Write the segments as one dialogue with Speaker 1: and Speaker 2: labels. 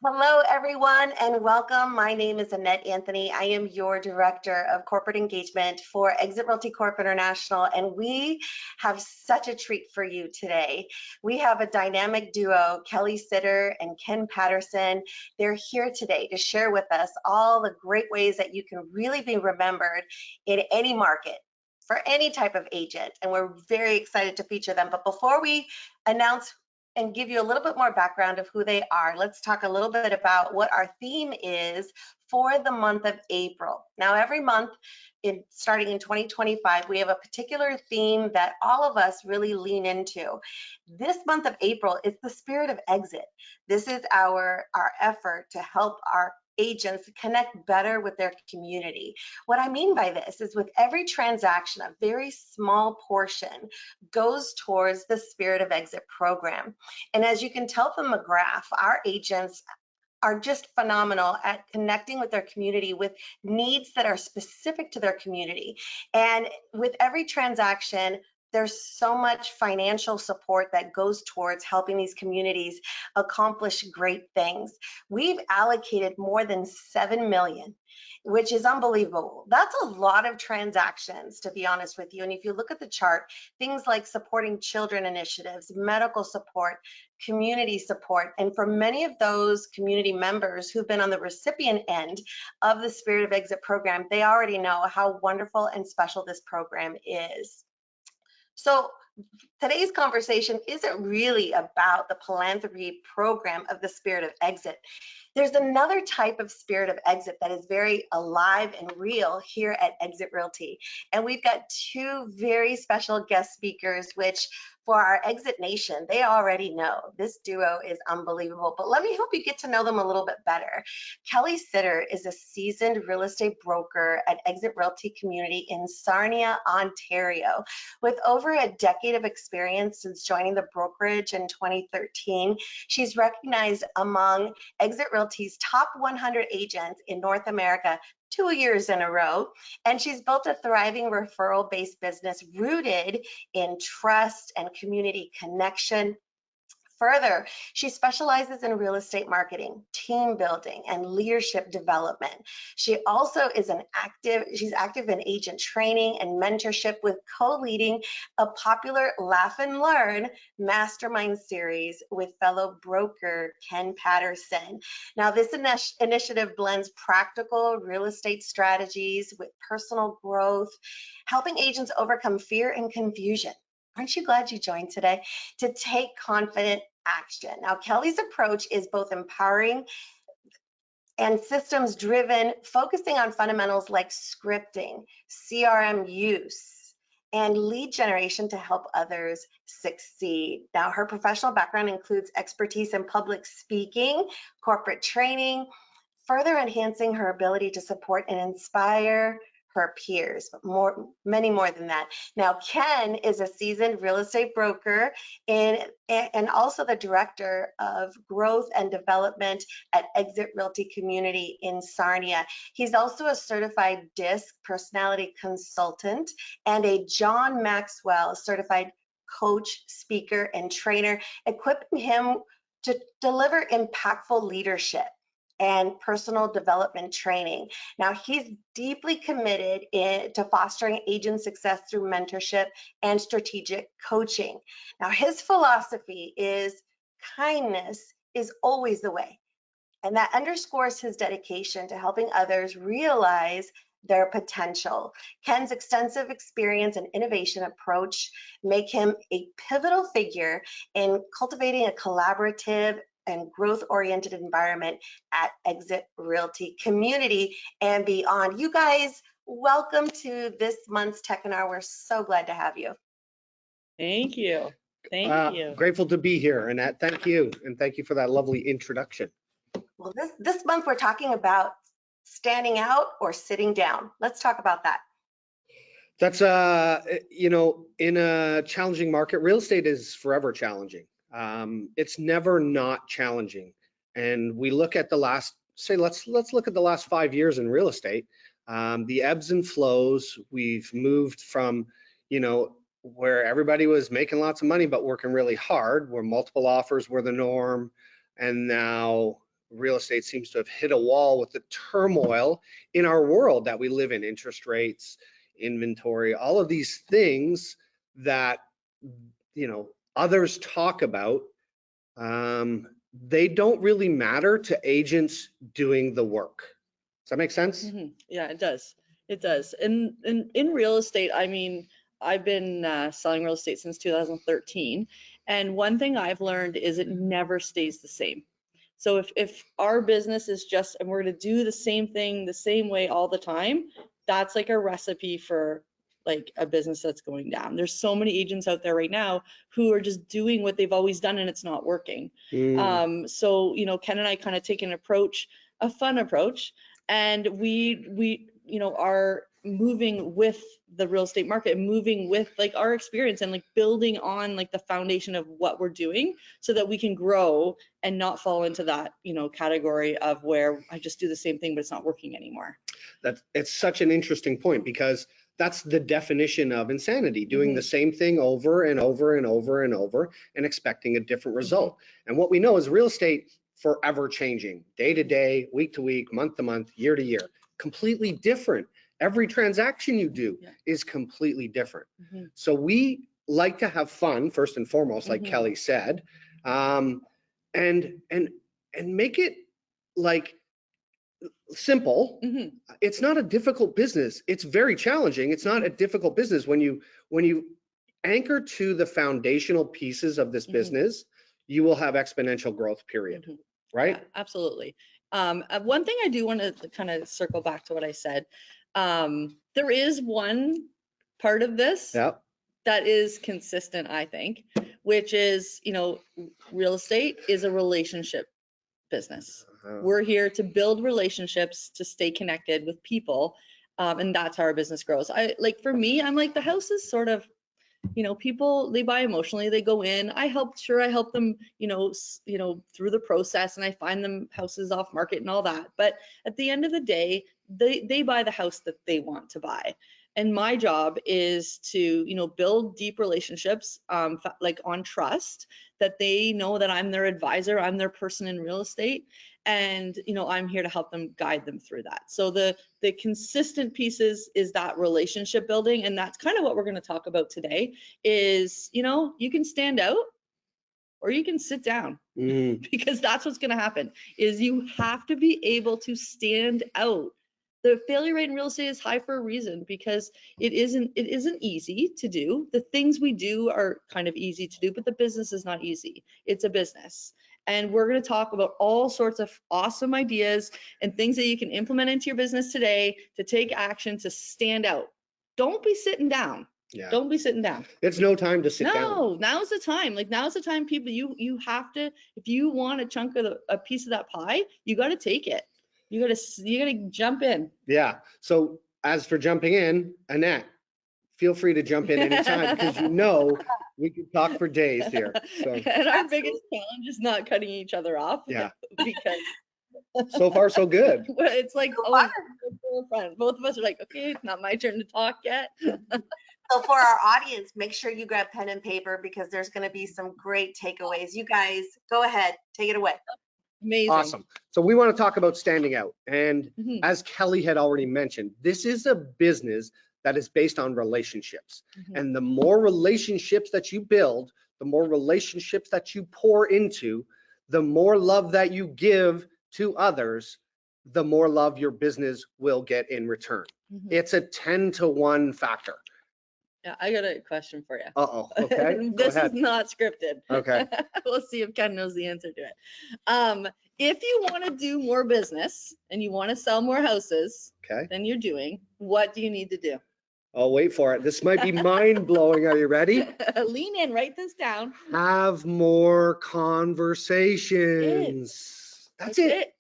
Speaker 1: Hello, everyone, and welcome. My name is Annette Anthony. I am your Director of Corporate Engagement for EXIT Realty Corp International, and we have such a treat for you today. We have a dynamic duo, Kelly Sitter and Ken Patterson. They're here today to share with us all the great ways that you can really be remembered in any market for any type of agent, and we're very excited to feature them. But before we announce and give you a little bit more background of who they are, let's talk a little bit about what our theme is for the month of April. Now, every month, starting in 2025, we have a particular theme that all of us really lean into. This month of April is the spirit of exit. This is our effort to help our agents connect better with their community. What I mean by this is with every transaction, a very small portion goes towards the Spirit of Exit program. And as you can tell from the graph, our agents are just phenomenal at connecting with their community with needs that are specific to their community. And with every transaction, there's so much financial support that goes towards helping these communities accomplish great things. We've allocated more than $7 million, which is unbelievable. That's a lot of transactions, to be honest with you. And if you look at the chart, things like supporting children initiatives, medical support, community support, and for many of those community members who've been on the recipient end of the Spirit of Exit program, they already know how wonderful and special this program is. So today's conversation isn't really about the philanthropy program of the Spirit of Exit. There's another type of Spirit of Exit that is very alive and real here at EXIT Realty. And we've got two very special guest speakers, which for our EXIT Nation, they already know. This duo is unbelievable, but let me help you get to know them a little bit better. Kelly Sitter is a seasoned real estate broker at EXIT Realty Community in Sarnia, Ontario. With over a decade of experience since joining the brokerage in 2013, she's recognized among EXIT Realty's top 100 agents in North America 2 years in a row, and she's built a thriving referral-based business rooted in trust and community connection. Further, she specializes in real estate marketing, team building, and leadership development. She also is she's active in agent training and mentorship with co-leading a popular Laugh and Learn mastermind series with fellow broker Ken Patterson. Now, this initiative blends practical real estate strategies with personal growth, helping agents overcome fear and confusion. Aren't you glad you joined today? To take confident action. Now, Kelly's approach is both empowering and systems driven, focusing on fundamentals like scripting, CRM use, and lead generation to help others succeed. Now, her professional background includes expertise in public speaking, corporate training, further enhancing her ability to support and inspire her peers, but many more than that. Now, Ken is a seasoned real estate broker and also the director of growth and development at EXIT Realty Community in Sarnia. He's also a certified DISC personality consultant and a John Maxwell certified coach, speaker, and trainer, equipping him to deliver impactful leadership and personal development training. Now, he's deeply committed to fostering agent success through mentorship and strategic coaching. Now, his philosophy is kindness is always the way, and that underscores his dedication to helping others realize their potential. Ken's extensive experience and innovation approach make him a pivotal figure in cultivating a collaborative and growth-oriented environment at EXIT Realty Community and beyond. You guys, welcome to this month's Techinar. We're so glad to have you.
Speaker 2: Thank you. Thank you.
Speaker 3: Grateful to be here, Annette. Thank you, and thank you for that lovely introduction.
Speaker 1: Well, this month we're talking about standing out or sitting down. Let's talk about that.
Speaker 3: That's you know, in a challenging market, real estate is forever challenging. It's never not challenging. And we look at the last, let's look at the last 5 years in real estate. The ebbs and flows, we've moved from, you know, where everybody was making lots of money but working really hard, where multiple offers were the norm, and now real estate seems to have hit a wall with the turmoil in our world that we live in, interest rates, inventory, all of these things that, you know, others talk about. They don't really matter to agents doing the work. Does that make sense?
Speaker 2: Yeah, it does. It does. And in real estate, I mean, I've been selling real estate since 2013. And one thing I've learned is it never stays the same. So if our business is just, and we're going to do the same thing the same way all the time, that's like a recipe for like a business that's going down. There's so many agents out there right now who are just doing what they've always done and it's not working. So, you know, Ken and I kind of take an approach, a fun approach, and we you know, are moving with the real estate market, moving with like our experience and like building on like the foundation of what we're doing so that we can grow and not fall into that, you know, category of where I just do the same thing but it's not working anymore.
Speaker 3: It's such an interesting point, because that's the definition of insanity, doing the same thing over and over and over and over and expecting a different result. And what we know is real estate forever changing, day to day, week to week, month to month, year to year, completely different. Every transaction you do is completely different. So we like to have fun first and foremost, like Kelly said, and make it like simple. It's not a difficult business. It's very challenging. It's not a difficult business. When you anchor to the foundational pieces of this business, you will have exponential growth, period. Right?
Speaker 2: Yeah, absolutely. One thing I do want to kind of circle back to what I said. There is one part of this that is consistent, I think, which is, you know, real estate is a relationship business. We're here to build relationships, to stay connected with people, and that's how our business grows. For me, I'm like, the house is sort of, you know, people, they buy emotionally, they go in. I help them, you know, through the process, and I find them houses off market and all that. But at the end of the day, they buy the house that they want to buy. And my job is to, you know, build deep relationships, like on trust, that they know that I'm their advisor, I'm their person in real estate, and, you know, I'm here to help them, guide them through that. So the consistent pieces is that relationship building, and that's kind of what we're going to talk about today. Is, you know, you can stand out or you can sit down, because that's what's going to happen. Is you have to be able to stand out. The failure rate in real estate is high for a reason, because it isn't easy to do. The things we do are kind of easy to do, but the business is not easy. It's a business. And we're going to talk about all sorts of awesome ideas and things that you can implement into your business today to take action, to stand out. Don't be sitting down. Yeah. Don't be sitting down.
Speaker 3: It's no time to sit down.
Speaker 2: No, now's the time. Like, now's the time, people. You have to, if you want a chunk of a piece of that pie, you got to take it. You gotta jump in.
Speaker 3: Yeah. So as for jumping in, Annette, feel free to jump in anytime, because you know we could talk for days here. So.
Speaker 2: And our biggest challenge is not cutting each other off.
Speaker 3: Yeah.
Speaker 2: Because
Speaker 3: so far so good.
Speaker 2: It's like, oh, both of us are like, okay, it's not my turn to talk yet.
Speaker 1: So for our audience, make sure you grab pen and paper, because there's going to be some great takeaways. You guys, go ahead, take it away.
Speaker 2: Amazing.
Speaker 3: Awesome. So we want to talk about standing out. And as Kelly had already mentioned, this is a business that is based on relationships. And the more relationships that you build, the more relationships that you pour into, the more love that you give to others, the more love your business will get in return. It's a 10-to-1 factor.
Speaker 2: Yeah, I got a question for you.
Speaker 3: Uh-oh, okay.
Speaker 2: This is not scripted.
Speaker 3: Okay.
Speaker 2: We'll see if Ken knows the answer to it. If you want to do more business and you want to sell more houses than you're doing, what do you need to do?
Speaker 3: Oh, wait for it. This might be mind-blowing. Are you ready?
Speaker 2: Lean in, write this down.
Speaker 3: Have more conversations. That's it.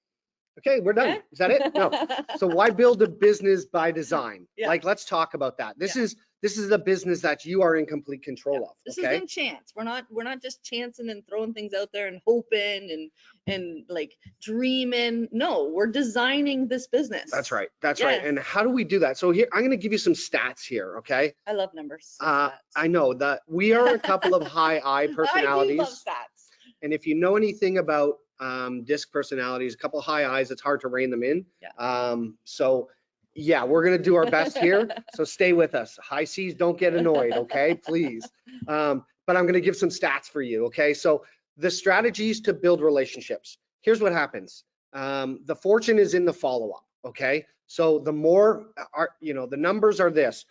Speaker 3: Okay, we're done. Is that it? No. So why build a business by design? Like, let's talk about that. This is a business that you are in complete control of.
Speaker 2: This isn't chance. We're not just chancing and throwing things out there and hoping and like dreaming. No, we're designing this business.
Speaker 3: That's right. That's right. And how do we do that? So here, I'm going to give you some stats here. Okay.
Speaker 2: I love numbers.
Speaker 3: I know that we are a couple of high I personalities.
Speaker 2: I do love stats.
Speaker 3: And if you know anything about disc personalities, a couple high I's. It's hard to rein them in.
Speaker 2: Yeah.
Speaker 3: So yeah, we're going to do our best here. So stay with us. High C's, don't get annoyed, okay, please. But I'm going to give some stats for you, okay? So the strategies to build relationships. Here's what happens. The fortune is in the follow-up, okay? So the more, the numbers are this.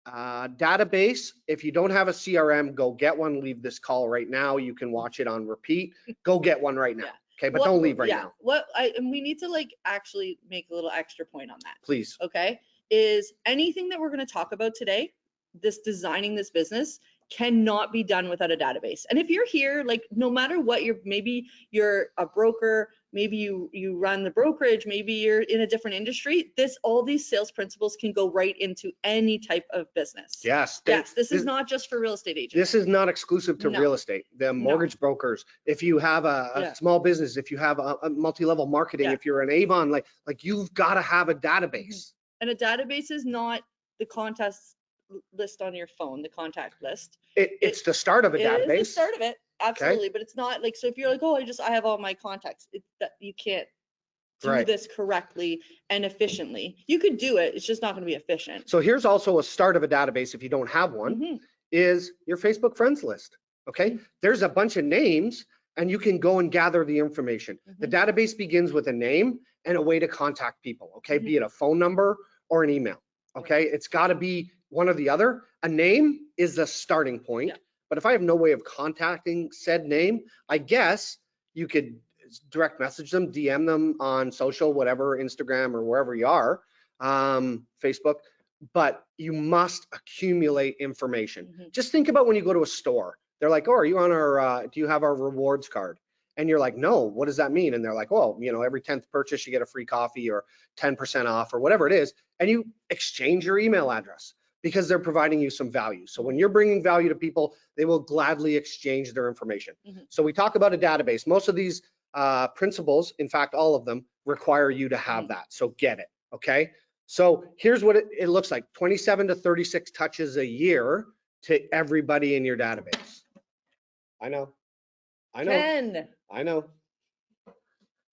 Speaker 3: Database, if you don't have a CRM, go get one. Leave this call right now. You can watch it on repeat. Go get one right now.
Speaker 2: Yeah.
Speaker 3: Okay, but don't leave right now.
Speaker 2: And we need to like actually make a little extra point on that.
Speaker 3: Please.
Speaker 2: Okay, is anything that we're going to talk about today, this designing this business, cannot be done without a database. And if you're here, like no matter what, maybe you're a broker, maybe you run the brokerage, maybe you're in a different industry, all these sales principles can go right into any type of business.
Speaker 3: Yes.
Speaker 2: This is not just for real estate agents.
Speaker 3: This is not exclusive to real estate. The mortgage brokers, if you have a small business, if you have a multi-level marketing, if you're an Avon, like you've got to have a database.
Speaker 2: And a database is not the contest list on your phone, the contact list.
Speaker 3: It's the start of a database.
Speaker 2: It is the start of it, absolutely. Okay. But it's not like, so if you're like, oh, I have all my contacts, that you can't do this correctly and efficiently. You could do it, it's just not going to be efficient.
Speaker 3: So here's also a start of a database if you don't have one, is your Facebook friends list. Okay, there's a bunch of names and you can go and gather the information. The database begins with a name and a way to contact people. Okay, be it a phone number or an email. Okay, it's got to be one or the other. A name is the starting point, but if I have no way of contacting said name, I guess you could direct message them, DM them on social, whatever, Instagram or wherever you are, Facebook, but you must accumulate information. Just think about when you go to a store. They're like, oh, are you on our, do you have our rewards card? And you're like, no, what does that mean? And they're like, well, every 10th purchase, you get a free coffee or 10% off or whatever it is. And you exchange your email address because they're providing you some value. So when you're bringing value to people, they will gladly exchange their information. So we talk about a database. Most of these principles, in fact, all of them require you to have that. So get it, okay? So here's what it looks like. 27 to 36 touches a year to everybody in your database. I know.
Speaker 2: Ken.
Speaker 3: I know.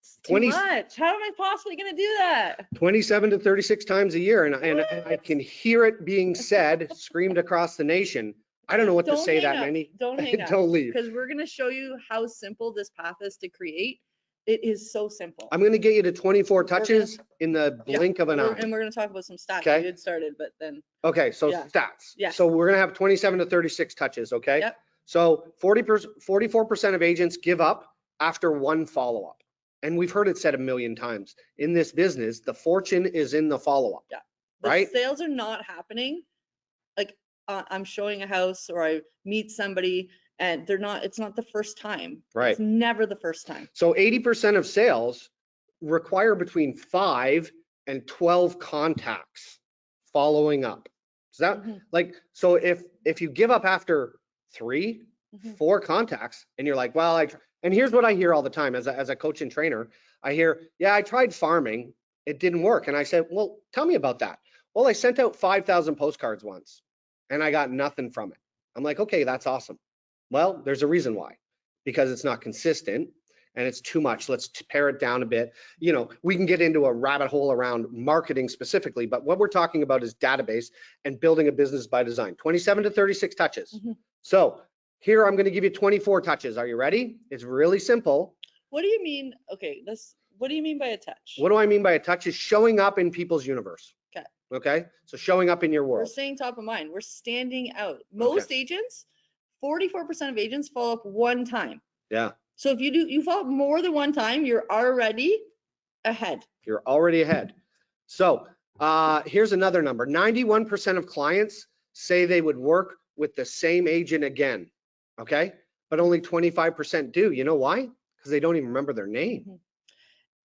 Speaker 2: It's too much. How am I possibly going to do that?
Speaker 3: 27 to 36 times a year. And I can hear it being said, screamed across the nation. I don't know what to say that many.
Speaker 2: Don't hang up.
Speaker 3: Don't leave.
Speaker 2: Because we're going to show you how simple this path is to create. It is so simple.
Speaker 3: I'm going to get you to 24 touches in the blink of an eye.
Speaker 2: And we're going to talk about some stats.
Speaker 3: Okay.
Speaker 2: We did started, but then.
Speaker 3: Okay, so stats.
Speaker 2: Yeah.
Speaker 3: So we're going to have 27 to 36 touches, okay?
Speaker 2: Yep.
Speaker 3: So 44% of agents give up after one follow-up. And we've heard it said a million times. In this business, the fortune is in the follow-up.
Speaker 2: Yeah.
Speaker 3: Right?
Speaker 2: The sales are not happening. Like I'm showing a house or I meet somebody and it's not the first time.
Speaker 3: Right.
Speaker 2: It's never the first time.
Speaker 3: So 80% of sales require between 5 and 12 contacts following up. Is that so if you give up after 3, 4 contacts and you're like, well, and here's what I hear all the time as a coach and trainer. I hear, yeah, I tried farming. It didn't work. And I said, well, tell me about that. Well, I sent out 5,000 postcards once and I got nothing from it. I'm like, okay, that's awesome. Well, there's a reason why, because it's not consistent and it's too much. Let's pare it down a bit. We can get into a rabbit hole around marketing specifically, but what we're talking about is database and building a business by design. 27 to 36 touches. So here I'm going to give you 24 touches. Are you ready? It's really simple.
Speaker 2: What do you mean? Okay, what do you mean by a touch?
Speaker 3: What do I mean by a touch is showing up in people's universe.
Speaker 2: Okay.
Speaker 3: Okay. So showing up in your world.
Speaker 2: We're staying top of mind. We're standing out. Most agents, 44% of agents follow up one time.
Speaker 3: Yeah.
Speaker 2: So if you follow up more than one time, you're already ahead.
Speaker 3: You're already ahead. So here's another number. 91% of clients say they would work with the same agent again. Okay. But only 25% do. You know why? Because they don't even remember their name.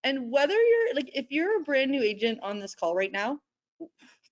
Speaker 2: And whether you're if you're a brand new agent on this call right now,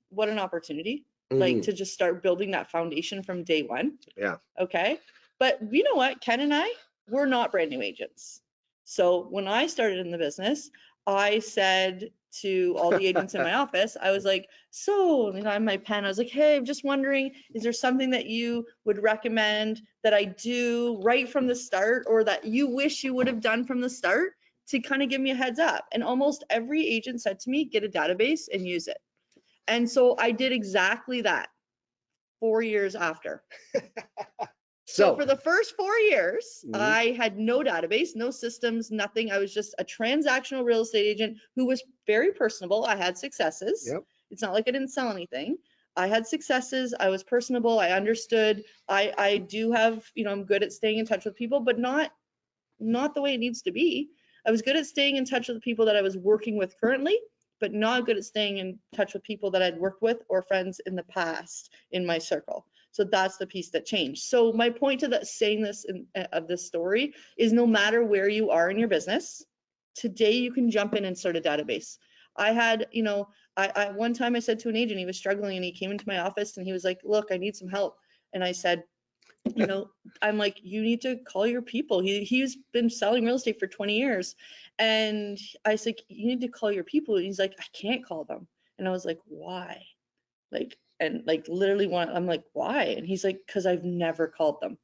Speaker 2: what an opportunity. To just start building that foundation from day one.
Speaker 3: Yeah.
Speaker 2: Okay. But you know what? Ken and I, we're not brand new agents. So when I started in the business, I said to all the agents in my office, I was like, so, I have my pen, I was like, hey, I'm just wondering, is there something that you would recommend that I do right from the start, or that you wish you would have done from the start to kind of give me a heads up? And almost every agent said to me, get a database and use it. And so I did exactly that 4 years after. So for the first 4 years, I had no database, no systems, nothing. I was just a transactional real estate agent who was very personable. I had successes.
Speaker 3: Yep.
Speaker 2: It's not like I didn't sell anything. I had successes. I was personable. I understood. I do have, I'm good at staying in touch with people, but not the way it needs to be. I was good at staying in touch with the people that I was working with currently, but not good at staying in touch with people that I'd worked with or friends in the past in my circle. So that's the piece that changed. So my point to that, saying this of this story, is no matter where you are in your business, today you can jump in and start a database. I had, I one time I said to an agent, he was struggling, and he came into my office and he was like, look, I need some help. And I said, I'm like, you need to call your people. He's been selling real estate for 20 years. And I was like, you need to call your people. And he's like, I can't call them. And I was like, why? Literally I'm like, why? And he's like, because I've never called them.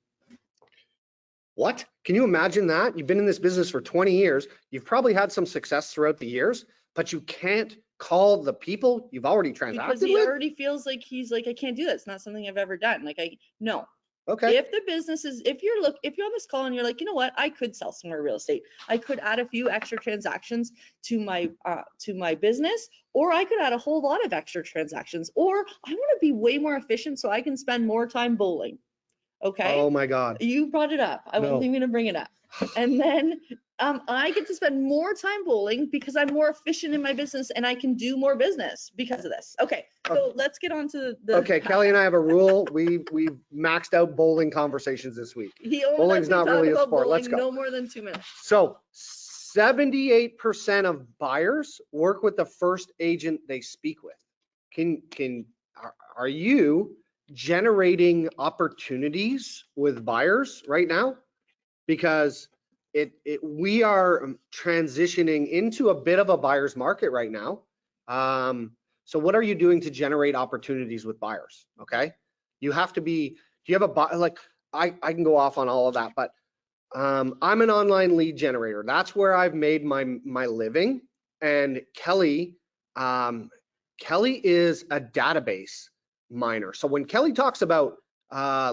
Speaker 3: What? Can you imagine that? You've been in this business for 20 years. You've probably had some success throughout the years, but you can't call the people you've already transacted with?
Speaker 2: Because he already feels like he's like, I can't do that. It's not something I've ever done. No.
Speaker 3: Okay.
Speaker 2: If the business is, if you're on this call and you're like, you know what, I could sell some more real estate. I could add a few extra transactions to my business, or I could add a whole lot of extra transactions, or I want to be way more efficient so I can spend more time bowling. Okay.
Speaker 3: Oh my God.
Speaker 2: You brought it up. I wasn't even gonna bring it up. And then I get to spend more time bowling because I'm more efficient in my business and I can do more business because of this. Okay, so let's get on to the.
Speaker 3: Okay, Kelly and I have a rule. We've maxed out bowling conversations this week. Bowling's not really a sport.
Speaker 2: Bowling,
Speaker 3: let's go.
Speaker 2: No more than 2 minutes.
Speaker 3: So 78% of buyers work with the first agent they speak with. Are you generating opportunities with buyers right now? Because we are transitioning into a bit of a buyer's market right now. So what are you doing to generate opportunities with buyers? Okay, you have to be. Do you have a buy? Like I can go off on all of that, but I'm an online lead generator. That's where I've made my living. And Kelly is a database miner. So when Kelly talks about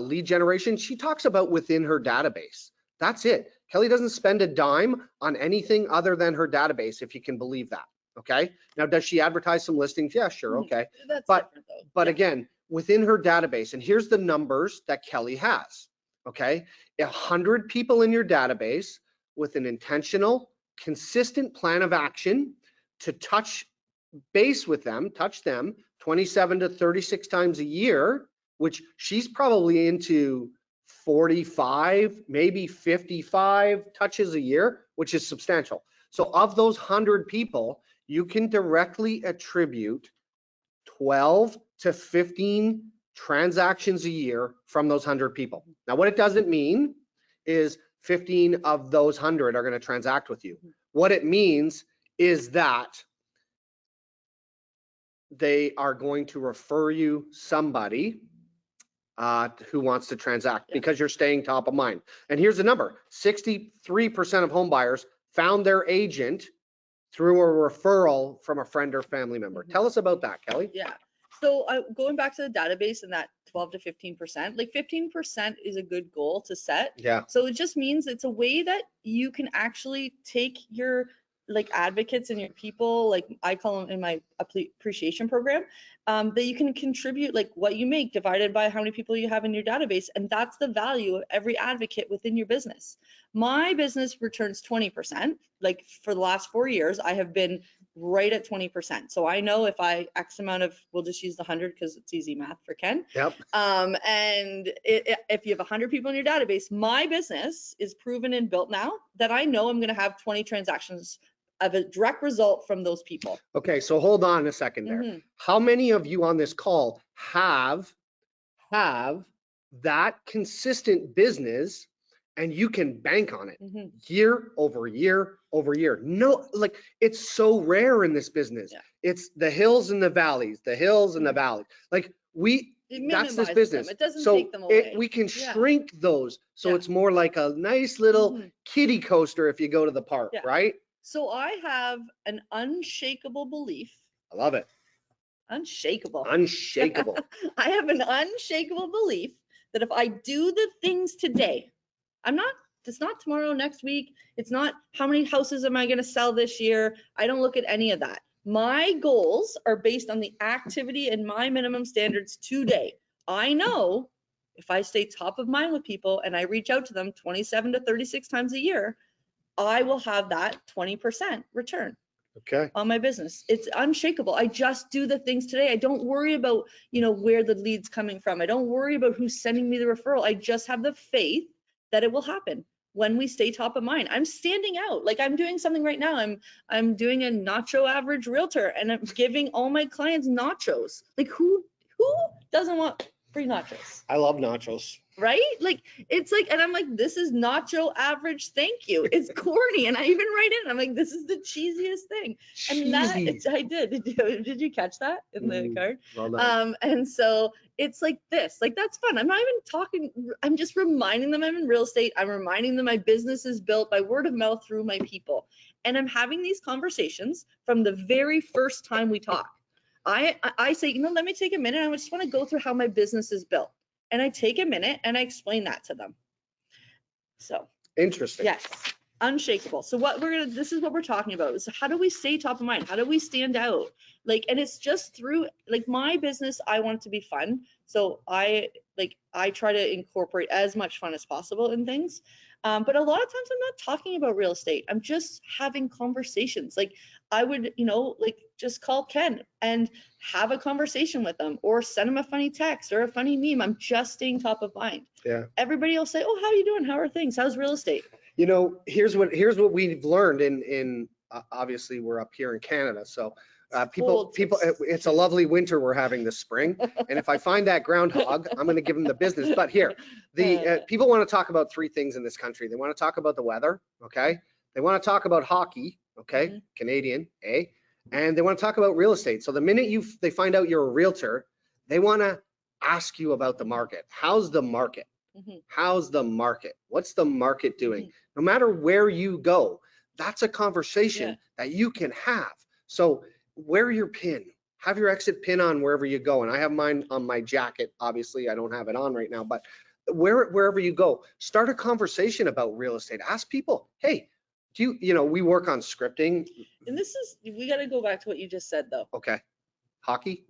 Speaker 3: lead generation, she talks about within her database. That's it. Kelly doesn't spend a dime on anything other than her database, if you can believe that. Okay. Now, does she advertise some listings? Yeah, sure. Okay.
Speaker 2: That's
Speaker 3: but
Speaker 2: different, though.
Speaker 3: But again, within her database, and here's the numbers that Kelly has. Okay. 100 people in your database with an intentional, consistent plan of action to touch base with them, touch them 27 to 36 times a year, which she's probably into 45, maybe 55 touches a year, which is substantial. So of those 100 people, you can directly attribute 12 to 15 transactions a year from those 100 people. Now, what it doesn't mean is 15 of those 100 are going to transact with you. What it means is that they are going to refer you somebody who wants to transact because you're staying top of mind. And here's the number: 63% of home buyers found their agent through a referral from a friend or family member. Tell us about that, Kelly.
Speaker 2: Yeah. So going back to the database and that 12 to 15%, like 15% is a good goal to set.
Speaker 3: Yeah.
Speaker 2: So it just means it's a way that you can actually take your like advocates and your people, like I call them in my appreciation program, that you can contribute like what you make divided by how many people you have in your database. And that's the value of every advocate within your business. My business returns 20%. Like for the last 4 years, I have been right at 20%. So I know if I X amount of, we'll just use the 100 because it's easy math for Ken.
Speaker 3: Yep.
Speaker 2: And if you have 100 people in your database, my business is proven and built now that I know I'm going to have 20 transactions of a direct result from those people.
Speaker 3: Okay, so hold on a second there. How many of you on this call have that consistent business and you can bank on it year over year over year. No, like it's so rare in this business. Yeah. It's the hills and the valleys, the hills and the valleys. Like that's this business.
Speaker 2: It doesn't take them away.
Speaker 3: We can shrink those. So it's more like a nice little kiddie coaster if you go to the park, right?
Speaker 2: So I have an unshakable belief.
Speaker 3: I love it.
Speaker 2: Unshakable.
Speaker 3: Unshakable.
Speaker 2: I have an unshakable belief that if I do the things today, it's not tomorrow, next week. It's not how many houses am I going to sell this year. I don't look at any of that. My goals are based on the activity and my minimum standards today. I know if I stay top of mind with people and I reach out to them 27 to 36 times a year, I will have that 20% return.
Speaker 3: Okay.
Speaker 2: On my business. It's unshakable. I just do the things today. I don't worry about, where the lead's coming from. I don't worry about who's sending me the referral. I just have the faith that it will happen when we stay top of mind. I'm standing out. Like I'm doing something right now. I'm doing a nacho average realtor and I'm giving all my clients nachos. Like who doesn't want free nachos?
Speaker 3: I love nachos.
Speaker 2: Right? Like it's like, and I'm like, this is nacho average, thank you. It's corny. And I even write in, I'm like, this is the cheesiest thing. And I did. Did you catch that in the card?
Speaker 3: Well done.
Speaker 2: And so it's like this, like that's fun. I'm not even talking, I'm just reminding them I'm in real estate. I'm reminding them my business is built by word of mouth through my people. And I'm having these conversations from the very first time we talk. I say, let me take a minute. I just want to go through how my business is built. And I take a minute and I explain that to them. So
Speaker 3: interesting.
Speaker 2: Yes, unshakable. So this is what we're talking about. So how do we stay top of mind? How do we stand out? Like, and it's just through like my business, I want it to be fun. So I try to incorporate as much fun as possible in things. But a lot of times I'm not talking about real estate. I'm just having conversations. Like I would, just call Ken and have a conversation with them or send them a funny text or a funny meme. I'm just staying top of mind.
Speaker 3: Yeah.
Speaker 2: Everybody will say, oh, how are you doing? How are things? How's real estate?
Speaker 3: Here's what we've learned in obviously we're up here in Canada. So people, it's a lovely winter we're having this spring. And if I find that groundhog, I'm going to give them the business. But here, people want to talk about three things in this country. They want to talk about the weather. Okay. They want to talk about hockey. Okay. Canadian, and they want to talk about real estate. So the minute they find out you're a realtor, they want to ask you about the market. How's the market? How's the market? What's the market doing? No matter where you go, that's a conversation that you can have. So wear your pin, have your exit pin on wherever you go. And I have mine on my jacket. Obviously I don't have it on right now, but wherever you go, start a conversation about real estate. Ask people, hey, we work on scripting.
Speaker 2: And we got to go back to what you just said though.
Speaker 3: Okay. Hockey.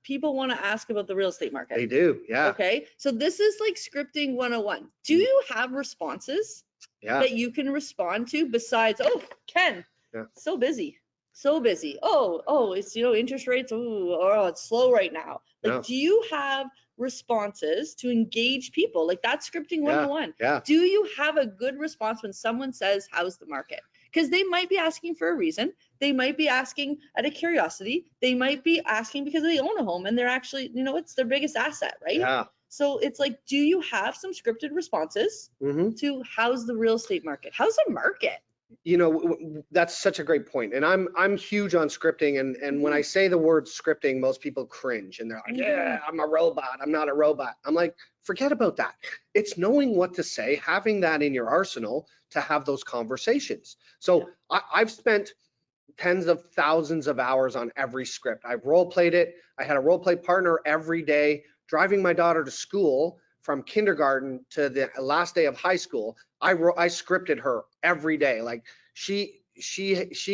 Speaker 2: People want to ask about the real estate market.
Speaker 3: They do. Yeah.
Speaker 2: Okay. So this is like scripting 101. Do you have responses that you can respond to besides, oh, Ken, so busy. Oh, it's, interest rates. Oh, it's slow right now. Like, do you have responses to engage people? Like that's scripting 101.
Speaker 3: Yeah.
Speaker 2: Do you have a good response when someone says, how's the market? Because they might be asking for a reason. They might be asking out of curiosity. They might be asking because they own a home and they're actually, it's their biggest asset, right?
Speaker 3: Yeah.
Speaker 2: So it's like, do you have some scripted responses to how's the real estate market? How's the market?
Speaker 3: That's such a great point. And I'm huge on scripting. And when I say the word scripting, most people cringe and they're like, yeah, I'm a robot. I'm not a robot. I'm like, forget about that. It's knowing what to say, having that in your arsenal to have those conversations. So I've spent tens of thousands of hours on every script. I've role played it. I had a role play partner every day, driving my daughter to school from kindergarten to the last day of high school. I scripted her every day. Like she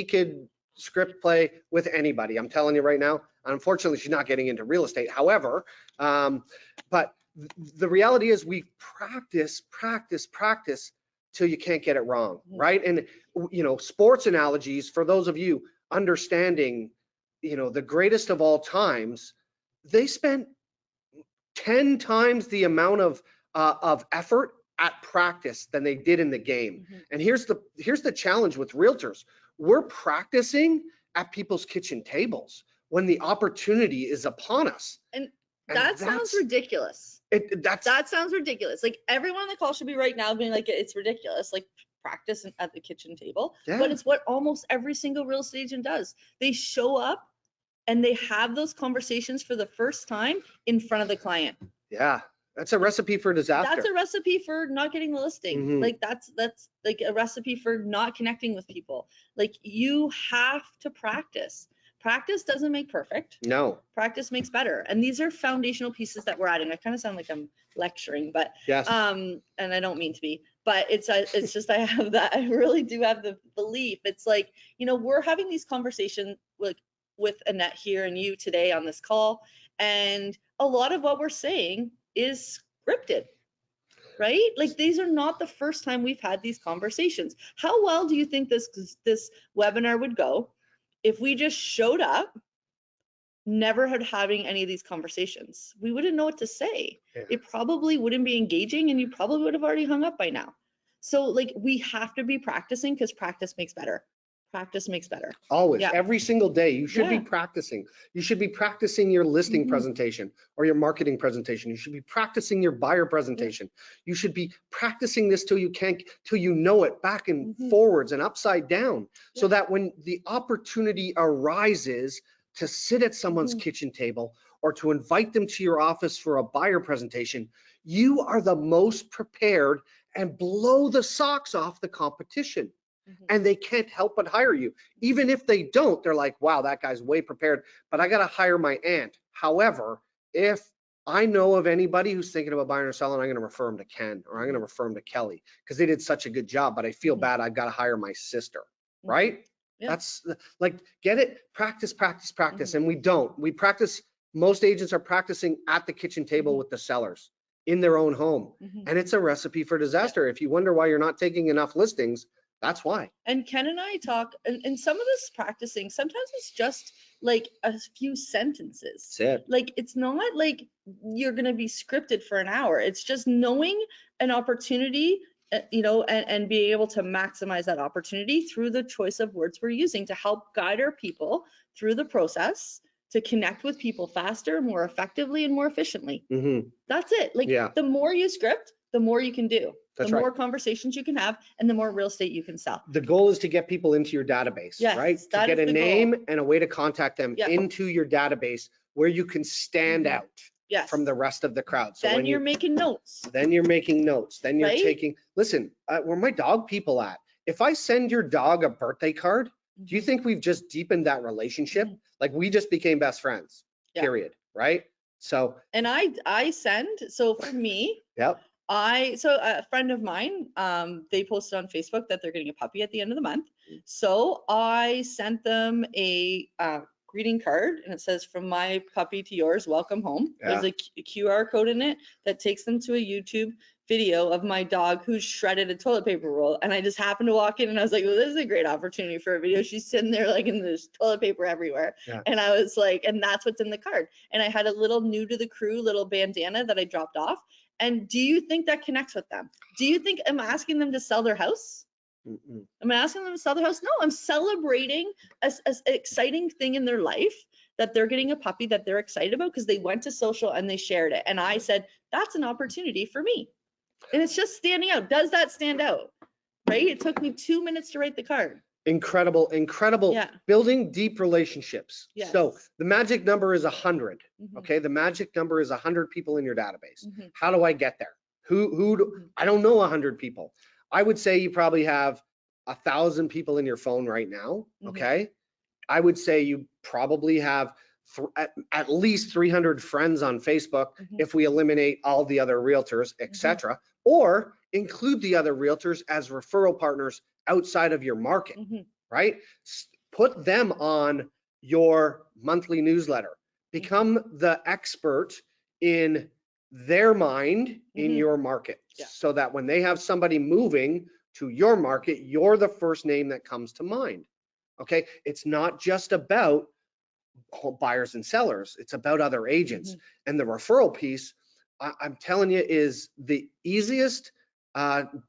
Speaker 3: could script play with anybody. I'm telling you right now. Unfortunately, she's not getting into real estate. However, but the reality is we practice till you can't get it wrong, right? And sports analogies for those of you understanding, the greatest of all times, they spent 10 times the amount of effort at practice than they did in the game. And here's the challenge with realtors. We're practicing at people's kitchen tables when the opportunity is upon us.
Speaker 2: And That sounds ridiculous. That sounds ridiculous. Like everyone on the call should be right now being like, it's ridiculous. Like practice at the kitchen table.
Speaker 3: Yeah.
Speaker 2: But it's what almost every single real estate agent does. They show up and they have those conversations for the first time in front of the client.
Speaker 3: Yeah. That's a recipe for disaster.
Speaker 2: That's a recipe for not getting the listing.
Speaker 3: Mm-hmm.
Speaker 2: Like that's like a recipe for not connecting with people. Like you have to practice. Practice doesn't make perfect.
Speaker 3: No.
Speaker 2: Practice makes better. And these are foundational pieces that we're adding. I kind of sound like I'm lecturing, but
Speaker 3: yes.
Speaker 2: And I don't mean to be, but it's just I really do have the belief. It's like, you know, we're having these conversations with Annette here and you today on this call, and a lot of what we're saying is scripted, right? Like these are not the first time we've had these conversations. How well do you think this webinar would go if we just showed up, never had having any of these conversations? We wouldn't know what to say.
Speaker 3: Yeah.
Speaker 2: It probably wouldn't be engaging and you probably would have already hung up by now. So like we have to be practicing because practice makes better. Practice makes better.
Speaker 3: Always,
Speaker 2: Yeah.
Speaker 3: every single day, you should be practicing. You should be practicing your listing presentation or your marketing presentation. You should be practicing your buyer presentation. You should be practicing this till you know it back and forwards and upside down, so that when the opportunity arises to sit at someone's kitchen table or to invite them to your office for a buyer presentation, you are the most prepared and blow the socks off the competition. And they can't help but hire you. Even if they don't, they're like, wow, that guy's way prepared, but I got to hire my aunt. However, if I know of anybody who's thinking about buying or selling, I'm going to refer them to Ken, or I'm going to refer them to Kelly because they did such a good job, but I feel bad. I've got to hire my sister, right? Yeah. That's like, get it, practice. And we don't. We practice, most agents are practicing at the kitchen table with the sellers in their own home. And it's a recipe for disaster. If you wonder why you're not taking enough listings, that's why.
Speaker 2: And Ken and I talk, and some of this practicing, sometimes it's just like a few sentences.
Speaker 3: That's it.
Speaker 2: Like, it's not like you're going to be scripted for an hour. It's just knowing an opportunity, you know, and being able to maximize that opportunity through the choice of words we're using to help guide our people through the process to connect with people faster, more effectively, and more efficiently. That's it. Like, the more you script, the more you can do.
Speaker 3: That's
Speaker 2: the more conversations you can have and the more real estate you can sell.
Speaker 3: The goal is to get people into your database, right? To get a name and a way to contact them into your database where you can stand out from the rest of the crowd. So
Speaker 2: then you're making notes.
Speaker 3: Then you're making notes. Then you're taking, listen, where my dog people at? If I send your dog a birthday card, do you think we've just deepened that relationship? Like we just became best friends, period, right? So. And
Speaker 2: I send, so for me. So a friend of mine, they posted on Facebook that they're getting a puppy at the end of the month. So I sent them a greeting card, and it says, from my puppy to yours, welcome home. There's a QR code in it that takes them to a YouTube video of my dog who's shredded a toilet paper roll. And I just happened to walk in and I was like, well, this is a great opportunity for a video. She's sitting there like, and there's toilet paper everywhere. And I was like, and that's what's in the card. And I had a little new to the crew little bandana that I dropped off. And do you think that connects with them? Do you think I'm asking them to sell their house? Am I asking them to sell their house? No, I'm celebrating an exciting thing in their life, that they're getting a puppy that they're excited about because they went to social and they shared it. And I said, that's an opportunity for me. And it's just standing out. Does that stand out? Right? It took me 2 minutes to write the card.
Speaker 3: Incredible. Building deep relationships. So the magic number is 100. Okay, the magic number is 100 people in your database. How do I get there? I don't know 100 people. I would say you probably have 1,000 people in your phone right now. Okay, I would say you probably have at least 300 friends on Facebook if we eliminate all the other realtors, etc., or include the other realtors as referral partners outside of your market, right? Put them on your monthly newsletter. Become the expert in their mind in your market, so that when they have somebody moving to your market, you're the first name that comes to mind. Okay, it's not just about buyers and sellers, it's about other agents. And the referral piece, I'm telling you, is the easiest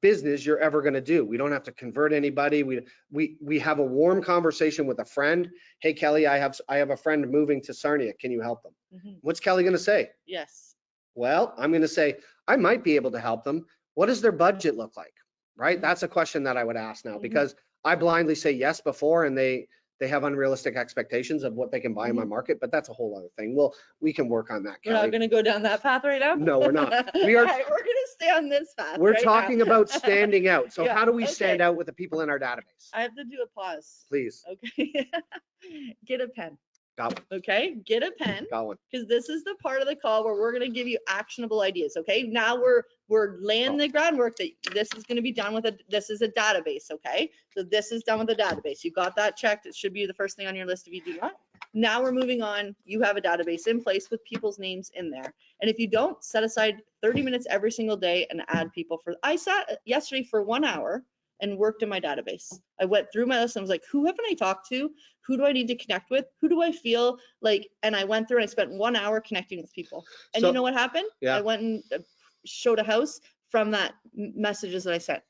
Speaker 3: business you're ever going to do. We don't have to convert anybody. We have a warm conversation with a friend. Hey, Kelly, I have a friend moving to Sarnia. Can you help them? What's Kelly going to say?
Speaker 2: Yes.
Speaker 3: Well, I'm going to say, I might be able to help them. What does their budget look like? Right? That's a question that I would ask now, because I blindly say yes before, and they have unrealistic expectations of what they can buy in my market, but that's a whole other thing. Well, we can work on that, Kelly.
Speaker 2: We're not going to go down that path right now?
Speaker 3: No, we're not. We are.
Speaker 2: All right, we're going to stay on this path.
Speaker 3: We're
Speaker 2: right
Speaker 3: talking
Speaker 2: now.
Speaker 3: about standing out. So
Speaker 2: Yeah,
Speaker 3: how do we
Speaker 2: okay.
Speaker 3: stand out with the people in our database?
Speaker 2: I have to do a pause.
Speaker 3: Please.
Speaker 2: Okay. Get a pen.
Speaker 3: Got one.
Speaker 2: Okay. Get a pen.
Speaker 3: Got one.
Speaker 2: Because this is the part of the call where we're going to give you actionable ideas. Okay. Now we're laying the groundwork that this is going to be done with this is a database. Okay. So this is done with a database. You got that checked. It should be the first thing on your list if you do that. Now we're moving on. You have a database in place with people's names in there. And if you don't, set aside 30 minutes every single day and add people I sat yesterday for 1 hour and worked in my database. I went through my list and was like, who haven't I talked to? Who do I need to connect with? Who do I feel like? And I went through and I spent 1 hour connecting with people. And you know what happened?
Speaker 3: Yeah.
Speaker 2: I went and showed a house from that messages that I sent.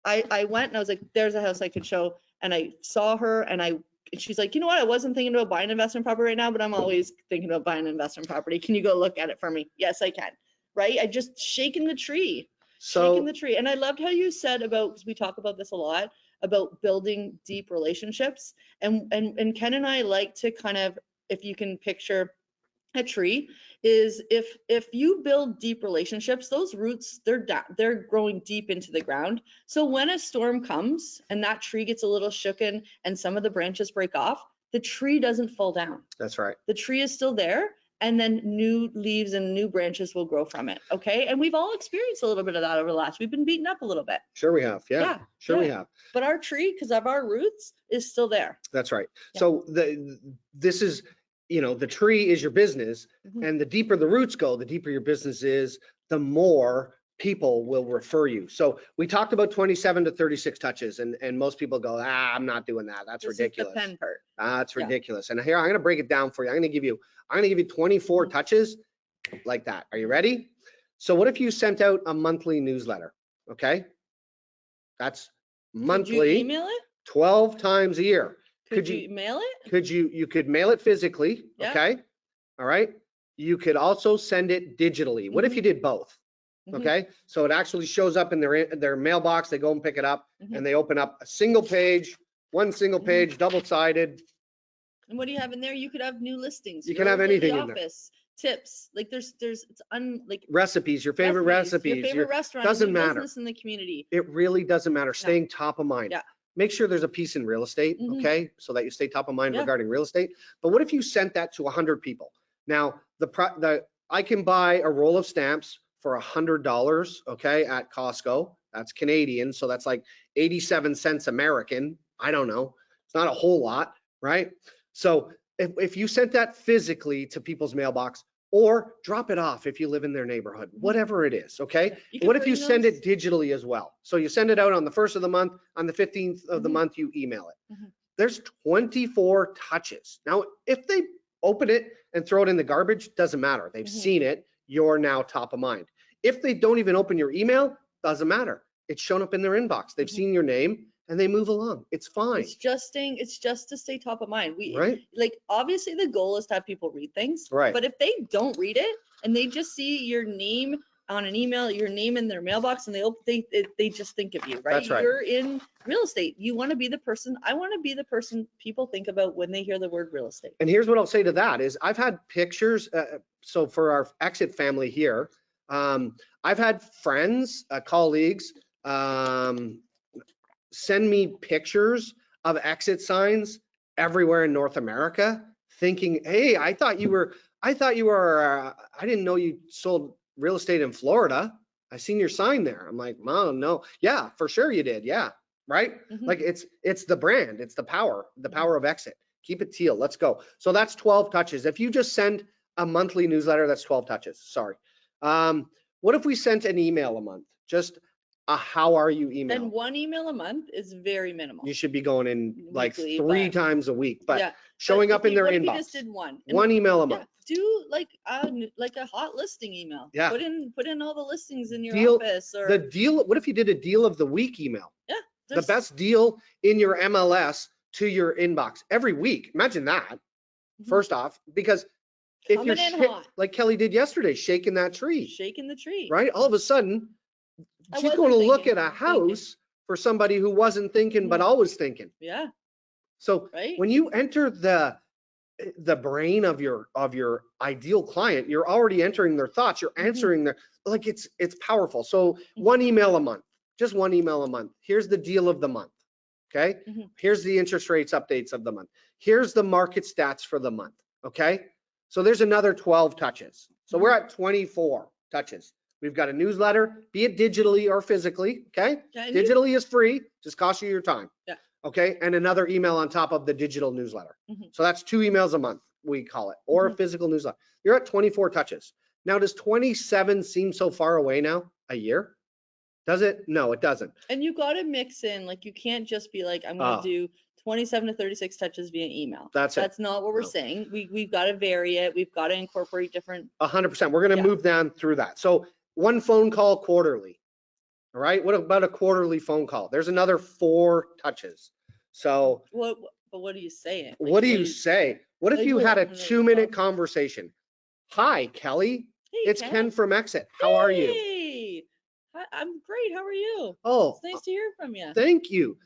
Speaker 2: I went and I was like, there's a house I could show. And I saw her and she's like, you know what? I wasn't thinking about buying an investment property right now, but I'm always thinking about buying an investment property. Can you go look at it for me? Yes, I can. Right? I just shaking the tree. Shaking the tree. And I loved how you said about, because we talk about this a lot, about building deep relationships. And Ken and I like to kind of, if you can picture a tree, is if you build deep relationships, those roots, they're growing deep into the ground. So when a storm comes and that tree gets a little shooken and some of the branches break off, the tree doesn't fall down.
Speaker 3: That's right.
Speaker 2: The tree is still there. And then new leaves and new branches will grow from it. Okay. And we've all experienced a little bit of that over the last. We've been beaten up a little bit.
Speaker 3: Sure we have. Yeah. Sure we have.
Speaker 2: But our tree, because of our roots, is still there.
Speaker 3: That's right. Yeah. So this is, the tree is your business, and the deeper the roots go, the deeper your business is, the more people will refer you. So we talked about 27 to 36 touches, and most people go, I'm not doing that. That's ridiculous.
Speaker 2: This is the pen part.
Speaker 3: That's ridiculous. And here, I'm going to break it down for you. I'm going to give you 24 touches like that. Are you ready? So what if you sent out a monthly newsletter? Okay. That's monthly.
Speaker 2: Could you email it?
Speaker 3: 12 times a year.
Speaker 2: Could you mail it?
Speaker 3: You could mail it physically.
Speaker 2: Yeah.
Speaker 3: Okay. All right. You could also send it digitally. What if you did both? Okay. So it actually shows up in their mailbox. They go and pick it up and they open up a single page, one single page, double-sided.
Speaker 2: And what do you have in there? You could have new listings.
Speaker 3: You can have anything in there.
Speaker 2: Tips, like
Speaker 3: recipes, your favorite recipes,
Speaker 2: your favorite restaurant,
Speaker 3: doesn't matter.
Speaker 2: Business in the community.
Speaker 3: It really doesn't matter. Staying top of mind.
Speaker 2: Yeah.
Speaker 3: Make sure there's a piece in real estate, okay, so that you stay top of mind regarding real estate. But what if you sent that to 100 people? Now, I can buy a roll of stamps for $100, okay, at Costco. That's Canadian, so that's like 87 cents American. I don't know. It's not a whole lot, right? So if you sent that physically to people's mailbox, or drop it off if you live in their neighborhood, whatever it is, okay? What if you send it digitally as well? So you send it out on the 1st of the month, on the 15th of the month, you email it. There's 24 touches. Now, if they open it and throw it in the garbage, doesn't matter. They've seen it. You're now top of mind. If they don't even open your email, doesn't matter. It's shown up in their inbox. They've seen your name and they move along. It's fine.
Speaker 2: It's just to stay top of mind.
Speaker 3: Right.
Speaker 2: Like, obviously the goal is to have people read things.
Speaker 3: Right.
Speaker 2: But if they don't read it and they just see your name on an email, your name in their mailbox, and they just think of you, right?
Speaker 3: That's right.
Speaker 2: You're in real estate. You want to be the person. I want to be the person people think about when they hear the word real estate.
Speaker 3: And here's what I'll say to that is I've had pictures. So for our EXIT family here, I've had friends, colleagues, send me pictures of EXIT signs everywhere in North America, thinking, hey, I thought you were, I didn't know you sold real estate in Florida. I seen your sign there. I'm like, oh, no. Yeah, for sure you did. Yeah. Right. Like it's the brand, it's the power of EXIT. Keep it teal. Let's go. So that's 12 touches. If you just send a monthly newsletter, that's 12 touches. Sorry. What if we sent an email a month? Just a how are you email.
Speaker 2: Then 1 email a month is very minimal.
Speaker 3: You should be going in like
Speaker 2: Weekly,
Speaker 3: 3 times a week, but
Speaker 2: yeah,
Speaker 3: showing
Speaker 2: but
Speaker 3: up in their
Speaker 2: what if
Speaker 3: inbox.
Speaker 2: you just did one? And
Speaker 3: 1 email a
Speaker 2: yeah,
Speaker 3: month.
Speaker 2: do like a hot listing email.
Speaker 3: Yeah.
Speaker 2: Put in all the listings in your
Speaker 3: Deal-
Speaker 2: office or
Speaker 3: The deal, what if you did a deal of the week email?
Speaker 2: yeah.
Speaker 3: The best deal in your MLS to your inbox every week. Imagine that, first off, because if
Speaker 2: Coming
Speaker 3: you're
Speaker 2: in hot.
Speaker 3: like Kelly did yesterday, shaking that tree,
Speaker 2: Shaking the tree.
Speaker 3: right? All of a sudden,
Speaker 2: I
Speaker 3: she's
Speaker 2: wasn't
Speaker 3: going to look
Speaker 2: thinking,
Speaker 3: at a
Speaker 2: I'm thinking.
Speaker 3: house for somebody who wasn't thinking, but always thinking.
Speaker 2: Yeah.
Speaker 3: So
Speaker 2: Right.
Speaker 3: when you enter the brain of your ideal client, you're already entering their thoughts. You're answering their, like it's powerful. So 1 email a month, just 1 email a month. Here's the deal of the month. Okay. Here's the interest rates updates of the month. Here's the market stats for the month. Okay. So there's another 12 touches. So we're at 24 touches. We've got a newsletter, be it digitally or physically. Okay. Digitally is free, just costs you your time.
Speaker 2: Yeah.
Speaker 3: Okay. And another email on top of the digital newsletter. So that's 2 emails a month, we call it, or a physical newsletter. You're at 24 touches. Now, does 27 seem so far away now? A year? Does it? No, it doesn't.
Speaker 2: And you got to mix in, like you can't just be like, I'm going to do 27 to 36 touches via email.
Speaker 3: That's it.
Speaker 2: That's not what we're saying. We've got to vary it. We've got to incorporate different.
Speaker 3: 100%. We're going to move down through that. So 1 phone call quarterly. All right. What about a quarterly phone call? There's another 4 touches. So
Speaker 2: But what are you saying?
Speaker 3: what do you say? What if you had a 2-minute conversation? Hi, Kelly.
Speaker 2: Hey,
Speaker 3: It's Ken from EXIT. How are you?
Speaker 2: Hey, I'm great. How are you?
Speaker 3: Oh,
Speaker 2: It's nice to hear from you.
Speaker 3: thank you.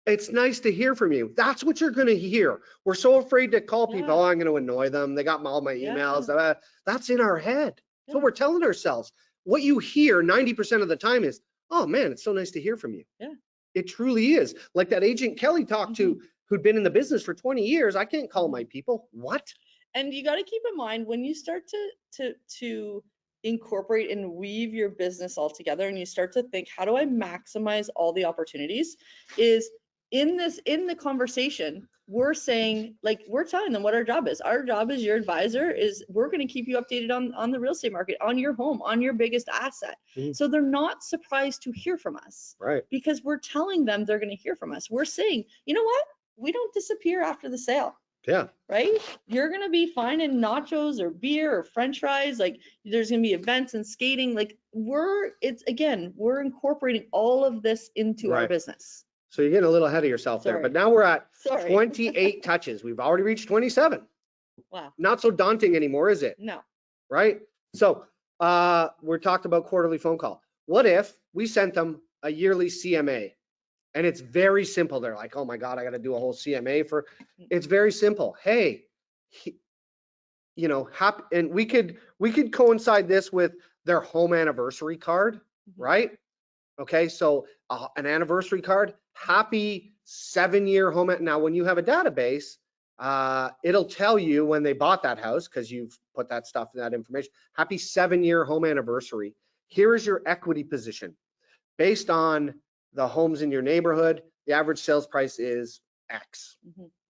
Speaker 3: It's nice to hear from you. That's what you're going to hear. We're so afraid to call people. Oh, I'm going to annoy them. They got all my emails. That's in our head. So we're telling ourselves. What you hear 90% of the time is, oh man, it's so nice to hear from you.
Speaker 2: Yeah.
Speaker 3: It truly is. Like that agent Kelly talked to who'd been in the business for 20 years. I can't call my people. What?
Speaker 2: And you got to keep in mind when you start to incorporate and weave your business all together and you start to think, how do I maximize all the opportunities? Is in the conversation, we're saying, like, we're telling them what our job is. Our job as your advisor is we're going to keep you updated on the real estate market, on your home, on your biggest asset. So they're not surprised to hear from us.
Speaker 3: Right.
Speaker 2: Because we're telling them they're going to hear from us. We're saying, you know what? We don't disappear after the sale.
Speaker 3: Yeah.
Speaker 2: Right? You're going to be finding nachos or beer or French fries. Like there's going to be events and skating. Like we're incorporating all of this into our business.
Speaker 3: So you're getting a little ahead of yourself there, but now we're at
Speaker 2: 28
Speaker 3: 28 touches. We've already reached 27.
Speaker 2: Wow.
Speaker 3: Not so daunting anymore, is it?
Speaker 2: No.
Speaker 3: Right? So we're talked about quarterly phone call. What if we sent them a yearly CMA? And it's very simple. They're like, oh my God, I got to do a whole CMA for, it's very simple. Hey, and we could coincide this with their home anniversary card, right? Okay, so an anniversary card, happy 7-year home. Now, when you have a database, it'll tell you when they bought that house because you've put that stuff, that information. Happy 7-year home anniversary. Here is your equity position. Based on the homes in your neighborhood, the average sales price is X.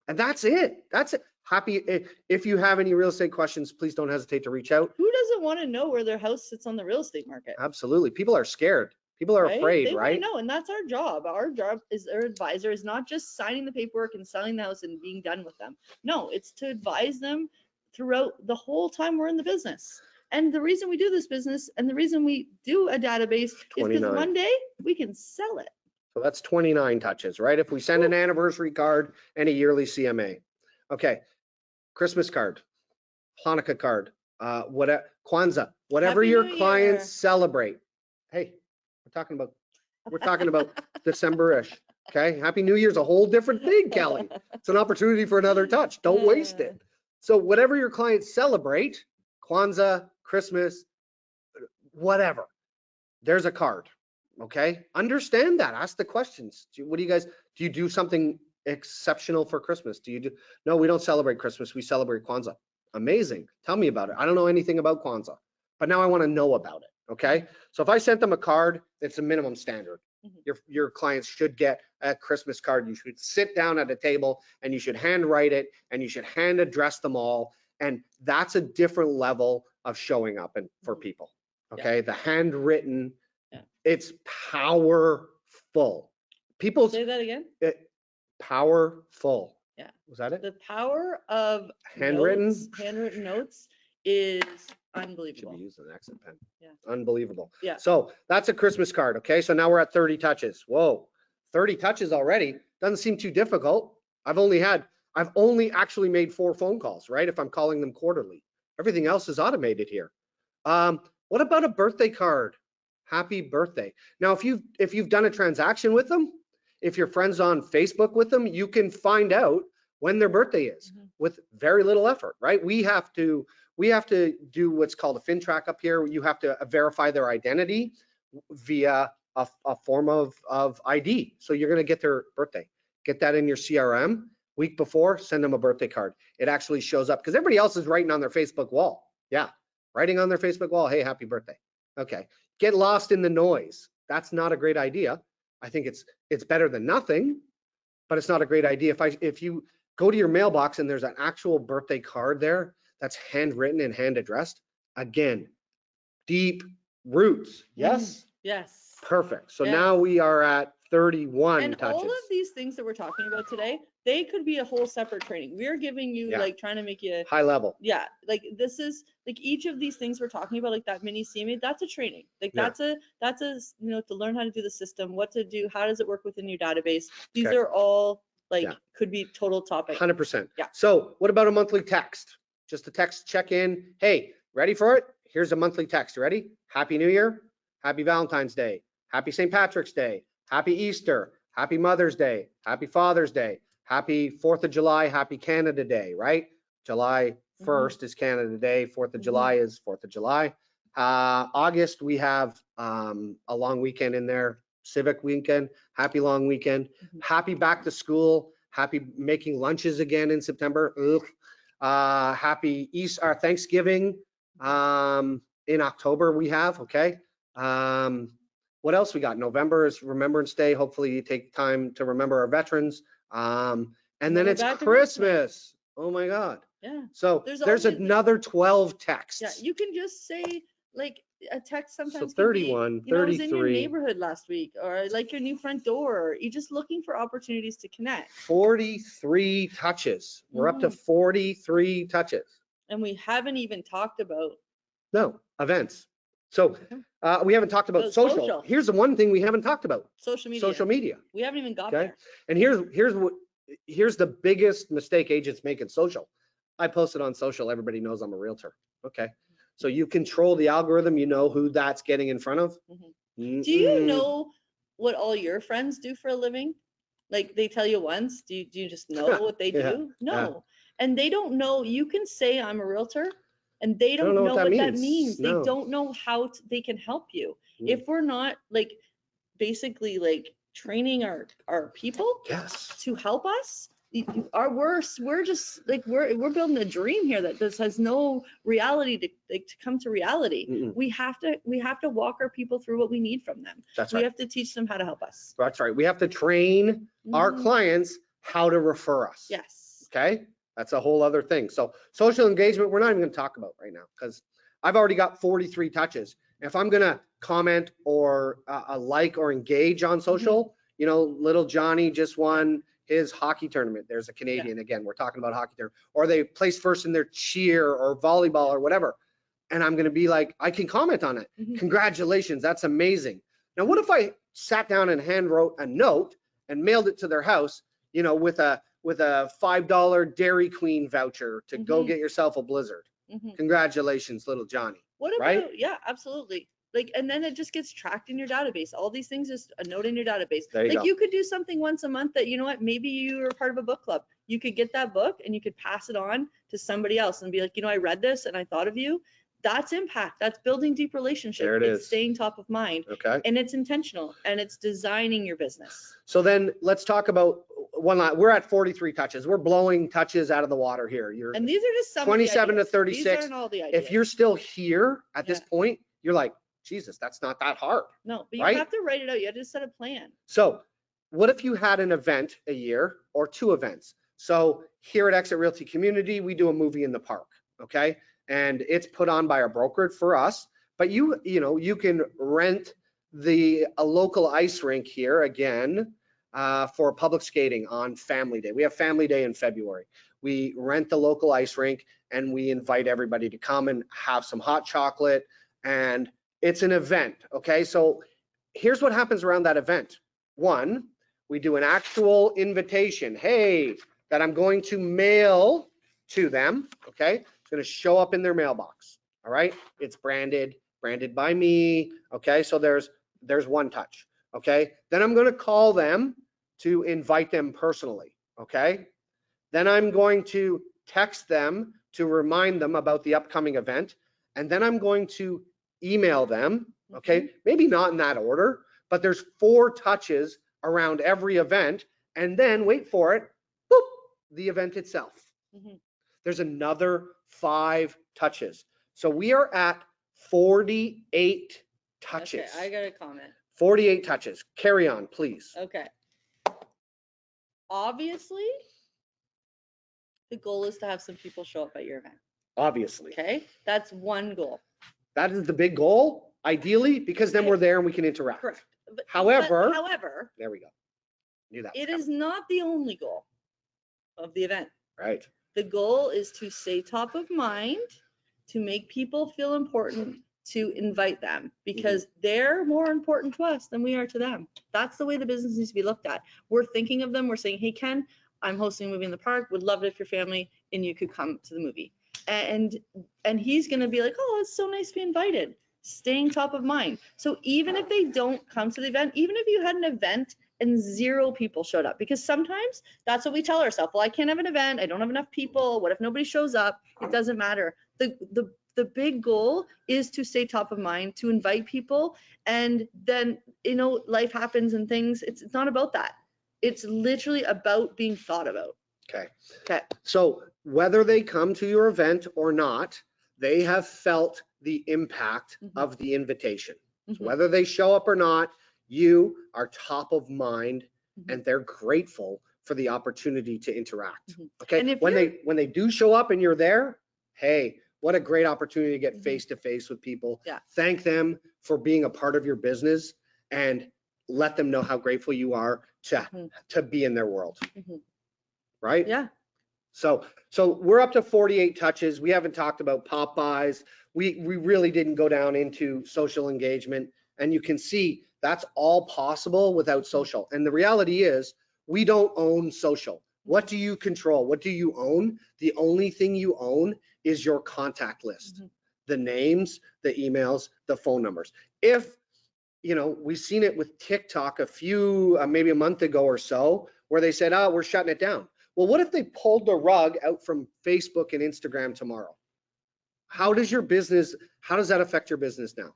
Speaker 3: And that's it. That's it. Happy. If you have any real estate questions, please don't hesitate to reach out.
Speaker 2: Who doesn't want to know where their house sits on the real estate market?
Speaker 3: Absolutely. People are scared. People are afraid,
Speaker 2: they
Speaker 3: right?
Speaker 2: want to know, and that's our job. Our job as their advisor is not just signing the paperwork and selling the house and being done with them. No, it's to advise them throughout the whole time we're in the business. And the reason we do this business and the reason we do a database is because one day we can sell it.
Speaker 3: So that's 29 touches, right? If we send an anniversary card and a yearly CMA. Okay, Christmas card, Hanukkah card, Kwanzaa, whatever
Speaker 2: Happy
Speaker 3: your
Speaker 2: New
Speaker 3: clients
Speaker 2: Year.
Speaker 3: Celebrate. Hey, we're talking about December-ish. Okay, Happy New Year's a whole different thing, Kelly. It's an opportunity for another touch. Don't waste it. So whatever your clients celebrate, Kwanzaa, Christmas, whatever, there's a card. Okay, understand that. Ask the questions. Do you do something exceptional for Christmas? No, we don't celebrate Christmas. We celebrate Kwanzaa. Amazing. Tell me about it. I don't know anything about Kwanzaa, but now I want to know about it. Okay, so if I sent them a card, it's a minimum standard. Your clients should get a Christmas card. You should sit down at a table and you should handwrite it and you should hand address them all. And that's a different level of showing up for people. Okay, the handwritten. It's powerful. People
Speaker 2: Say that again.
Speaker 3: Powerful.
Speaker 2: Yeah.
Speaker 3: Was that it?
Speaker 2: The power of
Speaker 3: Handwritten
Speaker 2: notes is
Speaker 3: should
Speaker 2: unbelievable.
Speaker 3: be using an exit pen.
Speaker 2: Yeah.
Speaker 3: Unbelievable.
Speaker 2: Yeah.
Speaker 3: So that's a Christmas card. Okay. So now we're at 30 touches. Whoa, 30 touches already. Doesn't seem too difficult. I've only actually made 4 phone calls, right? If I'm calling them quarterly. Everything else is automated here. What about a birthday card? Happy birthday. Now, if you've done a transaction with them, if you're friends on Facebook with them, you can find out when their birthday is with very little effort, right? We have to do what's called a FinTrack up here. You have to verify their identity via a form of ID. So you're going to get their birthday. Get that in your CRM. Week before, send them a birthday card. It actually shows up because everybody else is writing on their Facebook wall. Yeah, writing on their Facebook wall, hey, happy birthday. Okay, get lost in the noise. That's not a great idea. I think it's better than nothing, but it's not a great idea. If you go to your mailbox and there's an actual birthday card there that's handwritten and hand addressed, again, deep roots. Yes?
Speaker 2: Yes.
Speaker 3: Perfect. So
Speaker 2: Yes.
Speaker 3: now we are at 31
Speaker 2: and
Speaker 3: touches.
Speaker 2: all of these things that we're talking about today, they could be a whole separate training. We're giving you like trying to make you
Speaker 3: high level.
Speaker 2: Yeah, like this is like each of these things we're talking about, like that mini CMA, that's a training. Like that's a to learn how to do the system, what to do, how does it work within your database. These are all like could be total topic.
Speaker 3: 100%.
Speaker 2: Yeah.
Speaker 3: So what about a monthly text? Just a text check in. Hey, ready for it? Here's a monthly text. Ready? Happy New Year. Happy Valentine's Day. Happy St. Patrick's Day. Happy Easter. Happy Mother's Day. Happy Father's Day. Happy 4th of July. Happy Canada Day, right? July 1st is Canada Day. 4th of July is 4th of July. August, we have a long weekend in there. Civic weekend. Happy long weekend. Happy back to school. Happy making lunches again in September. Happy Easter, Thanksgiving in October we have, okay? What else we got? November is Remembrance Day. Hopefully you take time to remember our veterans. And then it's Christmas. Oh my God.
Speaker 2: Yeah.
Speaker 3: So there's another 12 texts.
Speaker 2: Yeah, you can just say like a text sometimes.
Speaker 3: So 31,
Speaker 2: can be, 33. I was in your
Speaker 3: 33.
Speaker 2: neighborhood last week, or like your new front door. You're just looking for opportunities to connect.
Speaker 3: 43 touches. We're up to 43 touches.
Speaker 2: And we haven't even talked about
Speaker 3: events. So we haven't talked about social. Here's the one thing we haven't talked about.
Speaker 2: Social media.
Speaker 3: Social media.
Speaker 2: We haven't even got there.
Speaker 3: And here's the biggest mistake agents make in social. I posted on social. Everybody knows I'm a realtor. Okay. So you control the algorithm. You know who that's getting in front of.
Speaker 2: Do you know what all your friends do for a living? Like they tell you once. Do you just know what they do? No. And they don't know. You can say I'm a realtor. And they don't know what that means.
Speaker 3: No.
Speaker 2: They don't know how they can help you. If we're not like basically like training our people to help us, we're just like we're building a dream here that this has no reality to come to reality. We have to walk our people through what we need from them.
Speaker 3: That's right.
Speaker 2: We have to teach them how to help us.
Speaker 3: That's right. We have to train our clients how to refer us.
Speaker 2: Yes.
Speaker 3: Okay. That's a whole other thing. So social engagement, we're not even going to talk about right now because I've already got 43 touches. If I'm going to comment or like or engage on social, you know, little Johnny just won his hockey tournament. There's a Canadian, again, we're talking about hockey tournament, or they placed first in their cheer or volleyball or whatever. And I'm going to be like, I can comment on it. Congratulations. That's amazing. Now, what if I sat down and hand wrote a note and mailed it to their house, you know, with a $5 Dairy Queen voucher to go get yourself a Blizzard. Congratulations, little Johnny.
Speaker 2: What about,
Speaker 3: right?
Speaker 2: Yeah, absolutely. Like, and then it just gets tracked in your database. All these things is a note in your database.
Speaker 3: There you
Speaker 2: like
Speaker 3: go.
Speaker 2: You could do something once a month that, you know what, maybe you are part of a book club. You could get that book and you could pass it on to somebody else and be like, you know, I read this and I thought of you. That's impact. That's building deep relationships.
Speaker 3: There it is.
Speaker 2: It's staying top of mind.
Speaker 3: Okay.
Speaker 2: And it's intentional and it's designing your business.
Speaker 3: So then let's talk about one line. We're at 43 touches. We're blowing touches out of the water here.
Speaker 2: And these are just some
Speaker 3: 27
Speaker 2: to
Speaker 3: 36.
Speaker 2: These aren't all the ideas.
Speaker 3: If you're still here at this point, you're like, Jesus, that's not that hard.
Speaker 2: No, but you
Speaker 3: right?
Speaker 2: have to write it out. You have to set a plan.
Speaker 3: So what if you had an event a year or 2 events? So here at EXIT Realty Community, we do a movie in the park, okay? And it's put on by our brokerage for us, but you know, you can rent a local ice rink here again for public skating on Family Day. We have Family Day in February. We rent the local ice rink and we invite everybody to come and have some hot chocolate, and it's an event, okay? So here's what happens around that event. One, we do an actual invitation, hey, that I'm going to mail to them, okay? It's gonna show up in their mailbox, all right? It's branded by me, okay? So there's one touch, okay? Then I'm gonna call them to invite them personally, okay? Then I'm going to text them to remind them about the upcoming event. And then I'm going to email them, okay? Maybe not in that order, but there's 4 touches around every event. And then, wait for it, boop, the event itself. There's another 5 touches. So we are at 48 touches.
Speaker 2: Okay, I got a comment.
Speaker 3: 48 touches. Carry on, please.
Speaker 2: Okay. Obviously, the goal is to have some people show up at your event.
Speaker 3: Obviously.
Speaker 2: Okay, that's one goal.
Speaker 3: That is the big goal, ideally, because then we're there and we can interact.
Speaker 2: Correct.
Speaker 3: However, there we go. Knew that.
Speaker 2: It is not the only goal of the event.
Speaker 3: Right.
Speaker 2: The goal is to stay top of mind, to make people feel important, to invite them, because they're more important to us than we are to them. That's the way the business needs to be looked at. We're thinking of them. We're saying, hey, Ken, I'm hosting a movie in the park. Would love it if your family and you could come to the movie. And he's going to be like, oh, it's so nice to be invited. Staying top of mind. So even if they don't come to the event, even if you had an event and 0 people showed up, because sometimes that's what we tell ourselves. Well, I can't have an event. I don't have enough people. What if nobody shows up? It doesn't matter. The big goal is to stay top of mind, to invite people. And then, life happens and things. It's not about that. It's literally about being thought about.
Speaker 3: Okay. So whether they come to your event or not, they have felt the impact of the invitation. So whether they show up or not, you are top of mind and they're grateful for the opportunity to interact. Okay. And when they do show up and you're there, hey, what a great opportunity to get face to face with people.
Speaker 2: Yeah.
Speaker 3: Thank them for being a part of your business and let them know how grateful you are to be in their world. Right?
Speaker 2: Yeah.
Speaker 3: So we're up to 48 touches. We haven't talked about pop-bys. We really didn't go down into social engagement. And you can see that's all possible without social. And the reality is we don't own social. What do you control? What do you own? The only thing you own is your contact list, the names, the emails, the phone numbers. If, we've seen it with TikTok maybe a month ago or so, where they said, oh, we're shutting it down. Well, what if they pulled the rug out from Facebook and Instagram tomorrow? How does that affect your business now?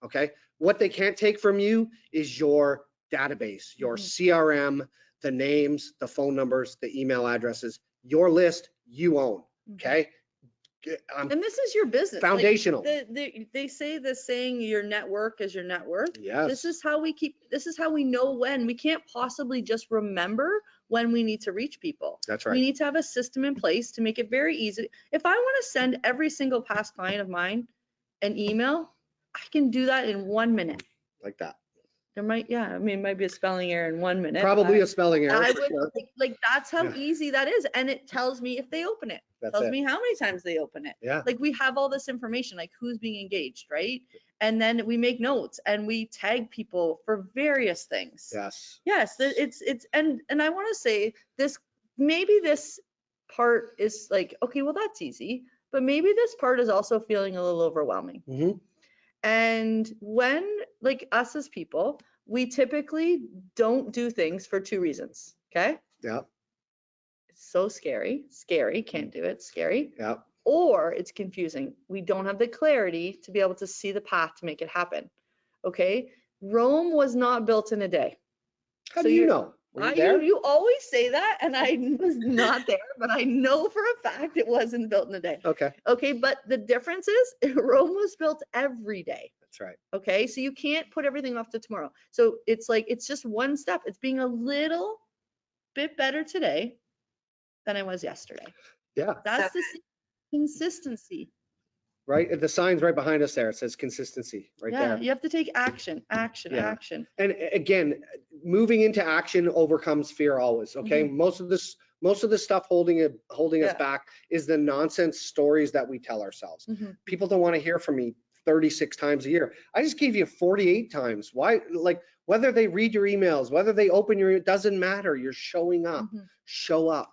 Speaker 3: Okay. What they can't take from you is your database, your CRM, the names, the phone numbers, the email addresses, your list you own. Okay.
Speaker 2: And this is your business.
Speaker 3: Foundational.
Speaker 2: They say the saying, your network is your net worth.
Speaker 3: Yes.
Speaker 2: This is how we know when. We can't possibly just remember when we need to reach people.
Speaker 3: That's right.
Speaker 2: We need to have a system in place to make it very easy. If I want to send every single past client of mine an email, I can do that in 1 minute.
Speaker 3: Like that.
Speaker 2: There might be a spelling error in 1 minute.
Speaker 3: Probably a spelling error.
Speaker 2: I would that's how easy that is. And it tells me if they open it. Tells me how many times they open it.
Speaker 3: Yeah.
Speaker 2: We have all this information, like who's being engaged, right? And then we make notes and we tag people for various things.
Speaker 3: Yes.
Speaker 2: It's and I want to say maybe this part is okay, well, that's easy, but maybe this part is also feeling a little overwhelming. And when, us as people, we typically don't do things for 2 reasons. Okay.
Speaker 3: Yeah.
Speaker 2: It's so scary, can't do it, scary.
Speaker 3: Yeah.
Speaker 2: Or it's confusing. We don't have the clarity to be able to see the path to make it happen. Okay. Rome was not built in a day.
Speaker 3: How do you know? Were you there?
Speaker 2: You always say that, and I was not there, but I know for a fact it wasn't built in a day. Okay, but the difference is Rome was built every day.
Speaker 3: That's right.
Speaker 2: Okay, so you can't put everything off to tomorrow. So it's just one step. It's being a little bit better today than I was yesterday.
Speaker 3: Yeah.
Speaker 2: That's the consistency.
Speaker 3: right? The sign's right behind us there. It says consistency right
Speaker 2: Yeah,
Speaker 3: there.
Speaker 2: you have to take action,
Speaker 3: Yeah.
Speaker 2: action.
Speaker 3: And again, moving into action overcomes fear always. Okay. Most of the stuff holding us back is the nonsense stories that we tell ourselves. People don't want to hear from me 36 times a year. I just gave you 48 times. Why? Like, whether they read your emails, whether they open it doesn't matter. You're showing up. Show up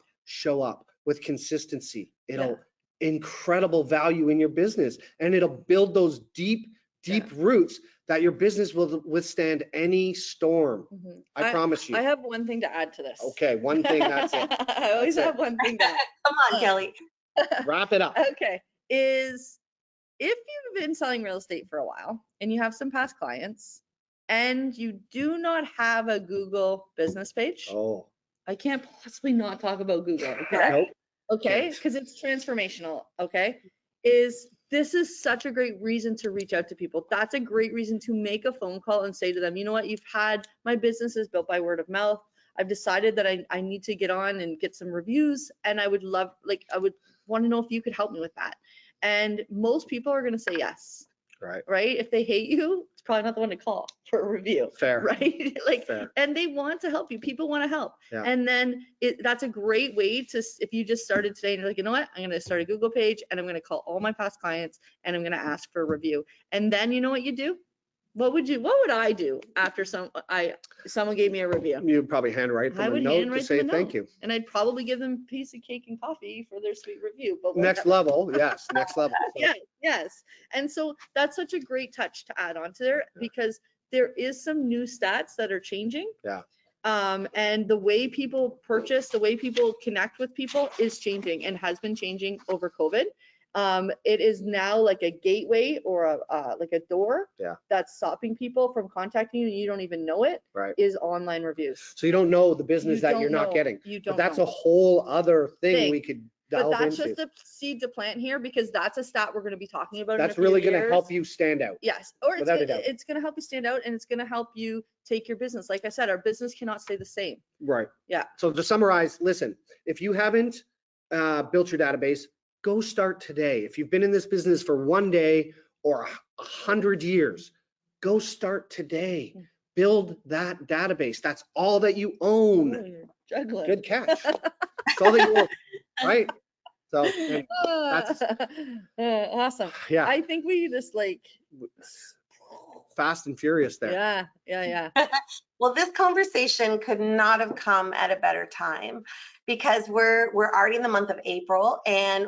Speaker 3: with consistency. It'll incredible value in your business, and it'll build those deep roots that your business will withstand any storm. I promise you.
Speaker 2: I have one thing to add to this.
Speaker 3: Okay, one thing, that's it.
Speaker 2: I always have one thing to add.
Speaker 1: Come on, Kelly.
Speaker 3: Wrap it up.
Speaker 2: Okay, is if you've been selling real estate for a while and you have some past clients and you do not have a Google business page, I can't possibly not talk about Google. Okay?
Speaker 3: Nope.
Speaker 2: Okay, because it's transformational. Okay, this is such a great reason to reach out to people. That's a great reason to make a phone call and say to them, you know what, my business is built by word of mouth. I've decided that I need to get on and get some reviews, and I would want to know if you could help me with that. And most people are going to say yes. Right? If they hate you, it's probably not the one to call for a review.
Speaker 3: Fair.
Speaker 2: Right? Like,
Speaker 3: Fair.
Speaker 2: And they want to help you. People want to help.
Speaker 3: Yeah.
Speaker 2: And then that's a great way to, if you just started today and you're like, you know what, I'm going to start a Google page and I'm going to call all my past clients and I'm going to ask for a review. And then you know what you do? What would I do after someone gave me a review?
Speaker 3: You'd probably handwrite them a note to say thank you.
Speaker 2: And I'd probably give them a piece of cake and coffee for their sweet review. But
Speaker 3: next level, yes, next level.
Speaker 2: Yes. And so that's such a great touch to add on to there because there is some new stats that are changing.
Speaker 3: Yeah.
Speaker 2: And the way people purchase, the way people connect with people is changing and has been changing over COVID. It is now like a gateway or like a door that's stopping people from contacting you and you don't even know it, is online reviews.
Speaker 3: So you don't know the business that you're not getting. But that's a whole other thing we could delve into.
Speaker 2: But that's just a seed to plant here because that's a stat we're going to be talking about.
Speaker 3: That's really going to help you stand out.
Speaker 2: Yes. Or it's going to help you stand out and it's going to help you take your business. Like I said, our business cannot stay the same.
Speaker 3: Right.
Speaker 2: Yeah.
Speaker 3: So to summarize, listen, if you haven't built your database, go start today. If you've been in this business for one day or 100 years, go start today. Build that database. That's all that you own.
Speaker 2: Oh, you're juggling.
Speaker 3: Good catch. That's all that you own, right? So that's
Speaker 2: awesome.
Speaker 3: Yeah.
Speaker 2: I think we just
Speaker 3: fast and furious there.
Speaker 2: Yeah.
Speaker 1: Well, this conversation could not have come at a better time because we're already in the month of April, and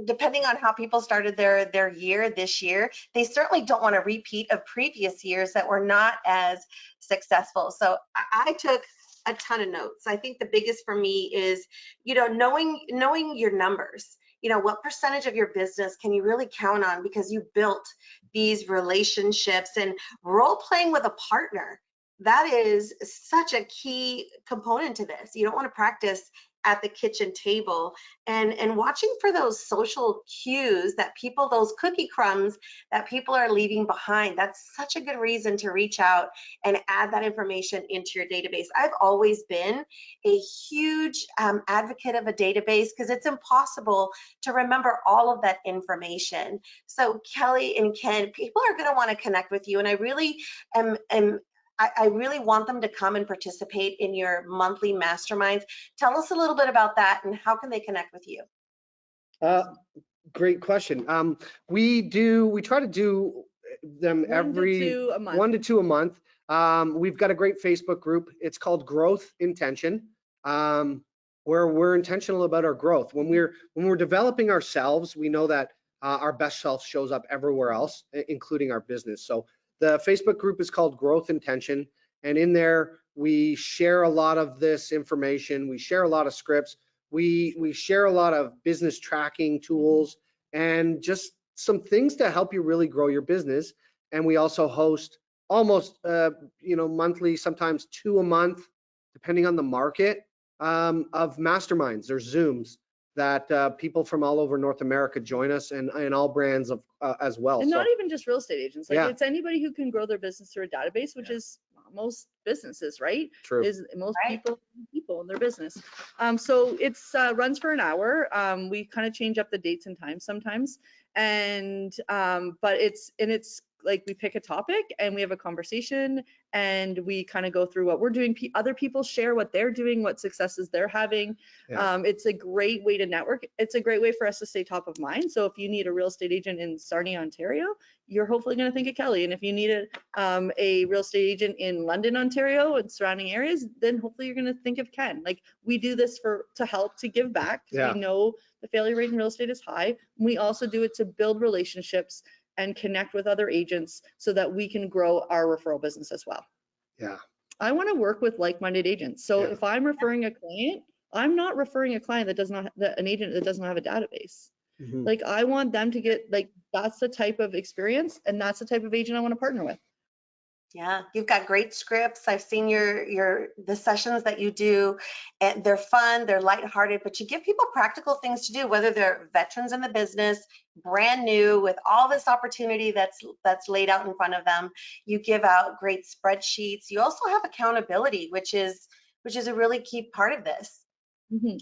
Speaker 1: depending on how people started their year this year, they certainly don't want a repeat of previous years that were not as successful. So I took a ton of notes. I think the biggest for me is, knowing your numbers. What percentage of your business can you really count on because you built these relationships, and role playing with a partner. That is such a key component to this. You don't want to practice at the kitchen table and watching for those social cues that those cookie crumbs that people are leaving behind. That's such a good reason to reach out and add that information into your database. I've always been a huge advocate of a database because it's impossible to remember all of that information. So Kelly and Ken, people are going to want to connect with you, and I really I really want them to come and participate in your monthly masterminds. Tell us a little bit about that and how can they connect with you?
Speaker 3: Great question. We try to do them every 1 to 2 a month. We've got a great Facebook group. It's called Growth Intention, where we're intentional about our growth. When we're developing ourselves, we know that our best self shows up everywhere else, including our business. So the Facebook group is called Growth Intention, and in there we share a lot of this information. We share a lot of scripts. We share a lot of business tracking tools and just some things to help you really grow your business. And we also host almost monthly, sometimes 2 a month, depending on the market, of masterminds or Zooms that people from all over North America join us, and all brands of as well.
Speaker 2: And not even just real estate agents. It's anybody who can grow their business through a database, which is most businesses, right?
Speaker 3: True.
Speaker 2: Is most people in their business. So it's runs for an hour. We kind of change up the dates and times sometimes. And but it's like we pick a topic and we have a conversation and we kind of go through what we're doing. Other people share what they're doing, what successes they're having. It's a great way to network. It's a great way for us to stay top of mind. So if you need a real estate agent in Sarnia, Ontario, you're hopefully going to think of Kelly. And if you need a real estate agent in London, Ontario and surrounding areas, then hopefully you're going to think of Ken. Like, we do this to help, to give back, because we know the failure rate in real estate is high. We also do it to build relationships and connect with other agents so that we can grow our referral business as well.
Speaker 3: Yeah.
Speaker 2: I want to work with like-minded agents. So if I'm referring a client, I'm not referring a client an agent that doesn't have a database. Like, I want them to get, like, that's the type of experience and that's the type of agent I want to partner with.
Speaker 1: Yeah, you've got great scripts. I've seen the sessions that you do, and they're fun, they're lighthearted, but you give people practical things to do, whether they're veterans in the business, brand new, with all this opportunity that's laid out in front of them. You give out great spreadsheets. You also have accountability, which is a really key part of this.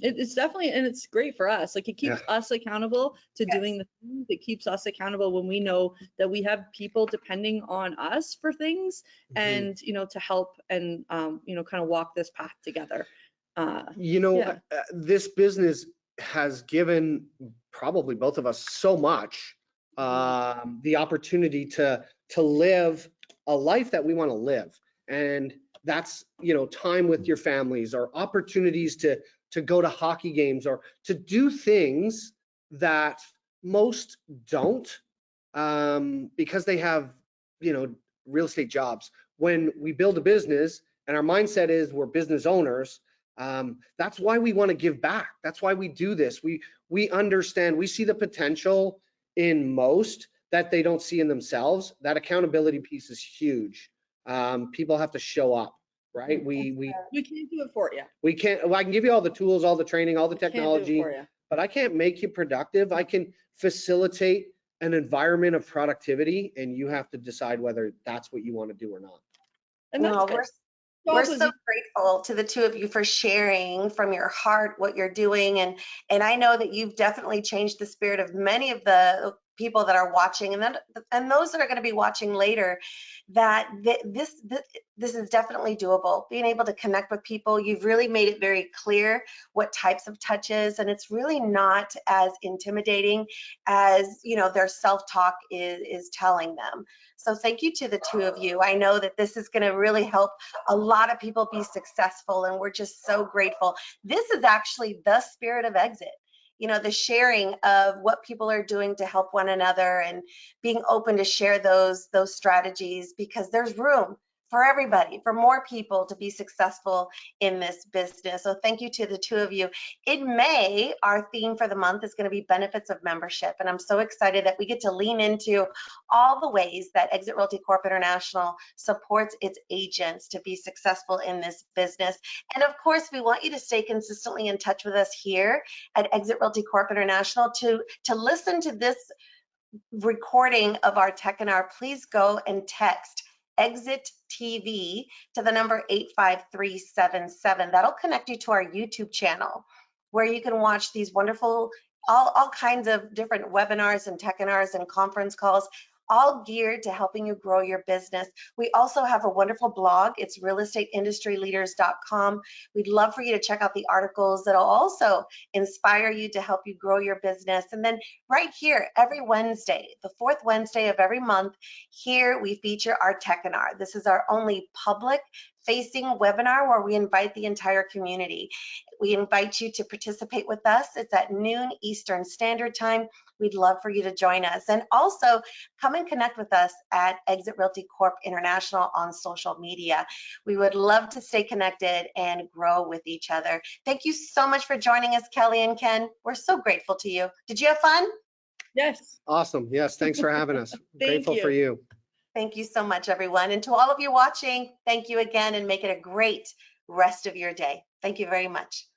Speaker 2: It's definitely, and it's great for us. Like, it keeps us accountable to doing the things. It keeps us accountable when we know that we have people depending on us for things, and to help and kind of walk this path together.
Speaker 3: This business has given probably both of us so much, the opportunity to live a life that we want to live, and that's time with your families, or opportunities to go to hockey games, or to do things that most don't, because they have real estate jobs. When we build a business and our mindset is we're business owners, that's why we want to give back. That's why we do this. We understand, we see the potential in most that they don't see in themselves. That accountability piece is huge. People have to show up, right? We
Speaker 2: can't do it for you.
Speaker 3: We can't. Well, I can give you all the tools, all the training, all the technology, but I can't make you productive. I can facilitate an environment of productivity, and you have to decide whether that's what you want to do or not.
Speaker 2: And that's
Speaker 1: we're so grateful to the two of you for sharing from your heart what you're doing, and I know that you've definitely changed the spirit of many of the people that are watching, and those that are going to be watching later, that this is definitely doable. Being able to connect with people, you've really made it very clear what types of touches, and it's really not as intimidating as their self-talk is telling them. So thank you to the two of you. I know that this is going to really help a lot of people be successful, and we're just so grateful. This is actually the spirit of EXIT. The sharing of what people are doing to help one another, and being open to share those strategies, because there's room for everybody, for more people to be successful in this business. So thank you to the two of you. In May, our theme for the month is going to be benefits of membership. And I'm so excited that we get to lean into all the ways that EXIT Realty Corp International supports its agents to be successful in this business. And of course, we want you to stay consistently in touch with us here at EXIT Realty Corp International. To listen to this recording of our Techinar, please go and text EXIT TV to the number 85377. That'll connect you to our YouTube channel, where you can watch these wonderful, all kinds of different webinars and Techinars and conference calls, all geared to helping you grow your business. We also have a wonderful blog. It's realestateindustyleaders.com. We'd love for you to check out the articles that'll also inspire you to help you grow your business. And then right here, every Wednesday, the fourth Wednesday of every month, here we feature our Techinar. This is our only public facing webinar where we invite the entire community. We invite you to participate with us. It's at noon Eastern Standard Time. We'd love for you to join us. And also come and connect with us at EXIT Realty Corp International on social media. We would love to stay connected and grow with each other. Thank you so much for joining us, Kelly and Ken. We're so grateful to you. Did you have fun?
Speaker 2: Yes.
Speaker 3: Awesome. Yes. Thanks for having us. Grateful for you.
Speaker 1: Thank you so much, everyone. And to all of you watching, thank you again, and make it a great rest of your day. Thank you very much.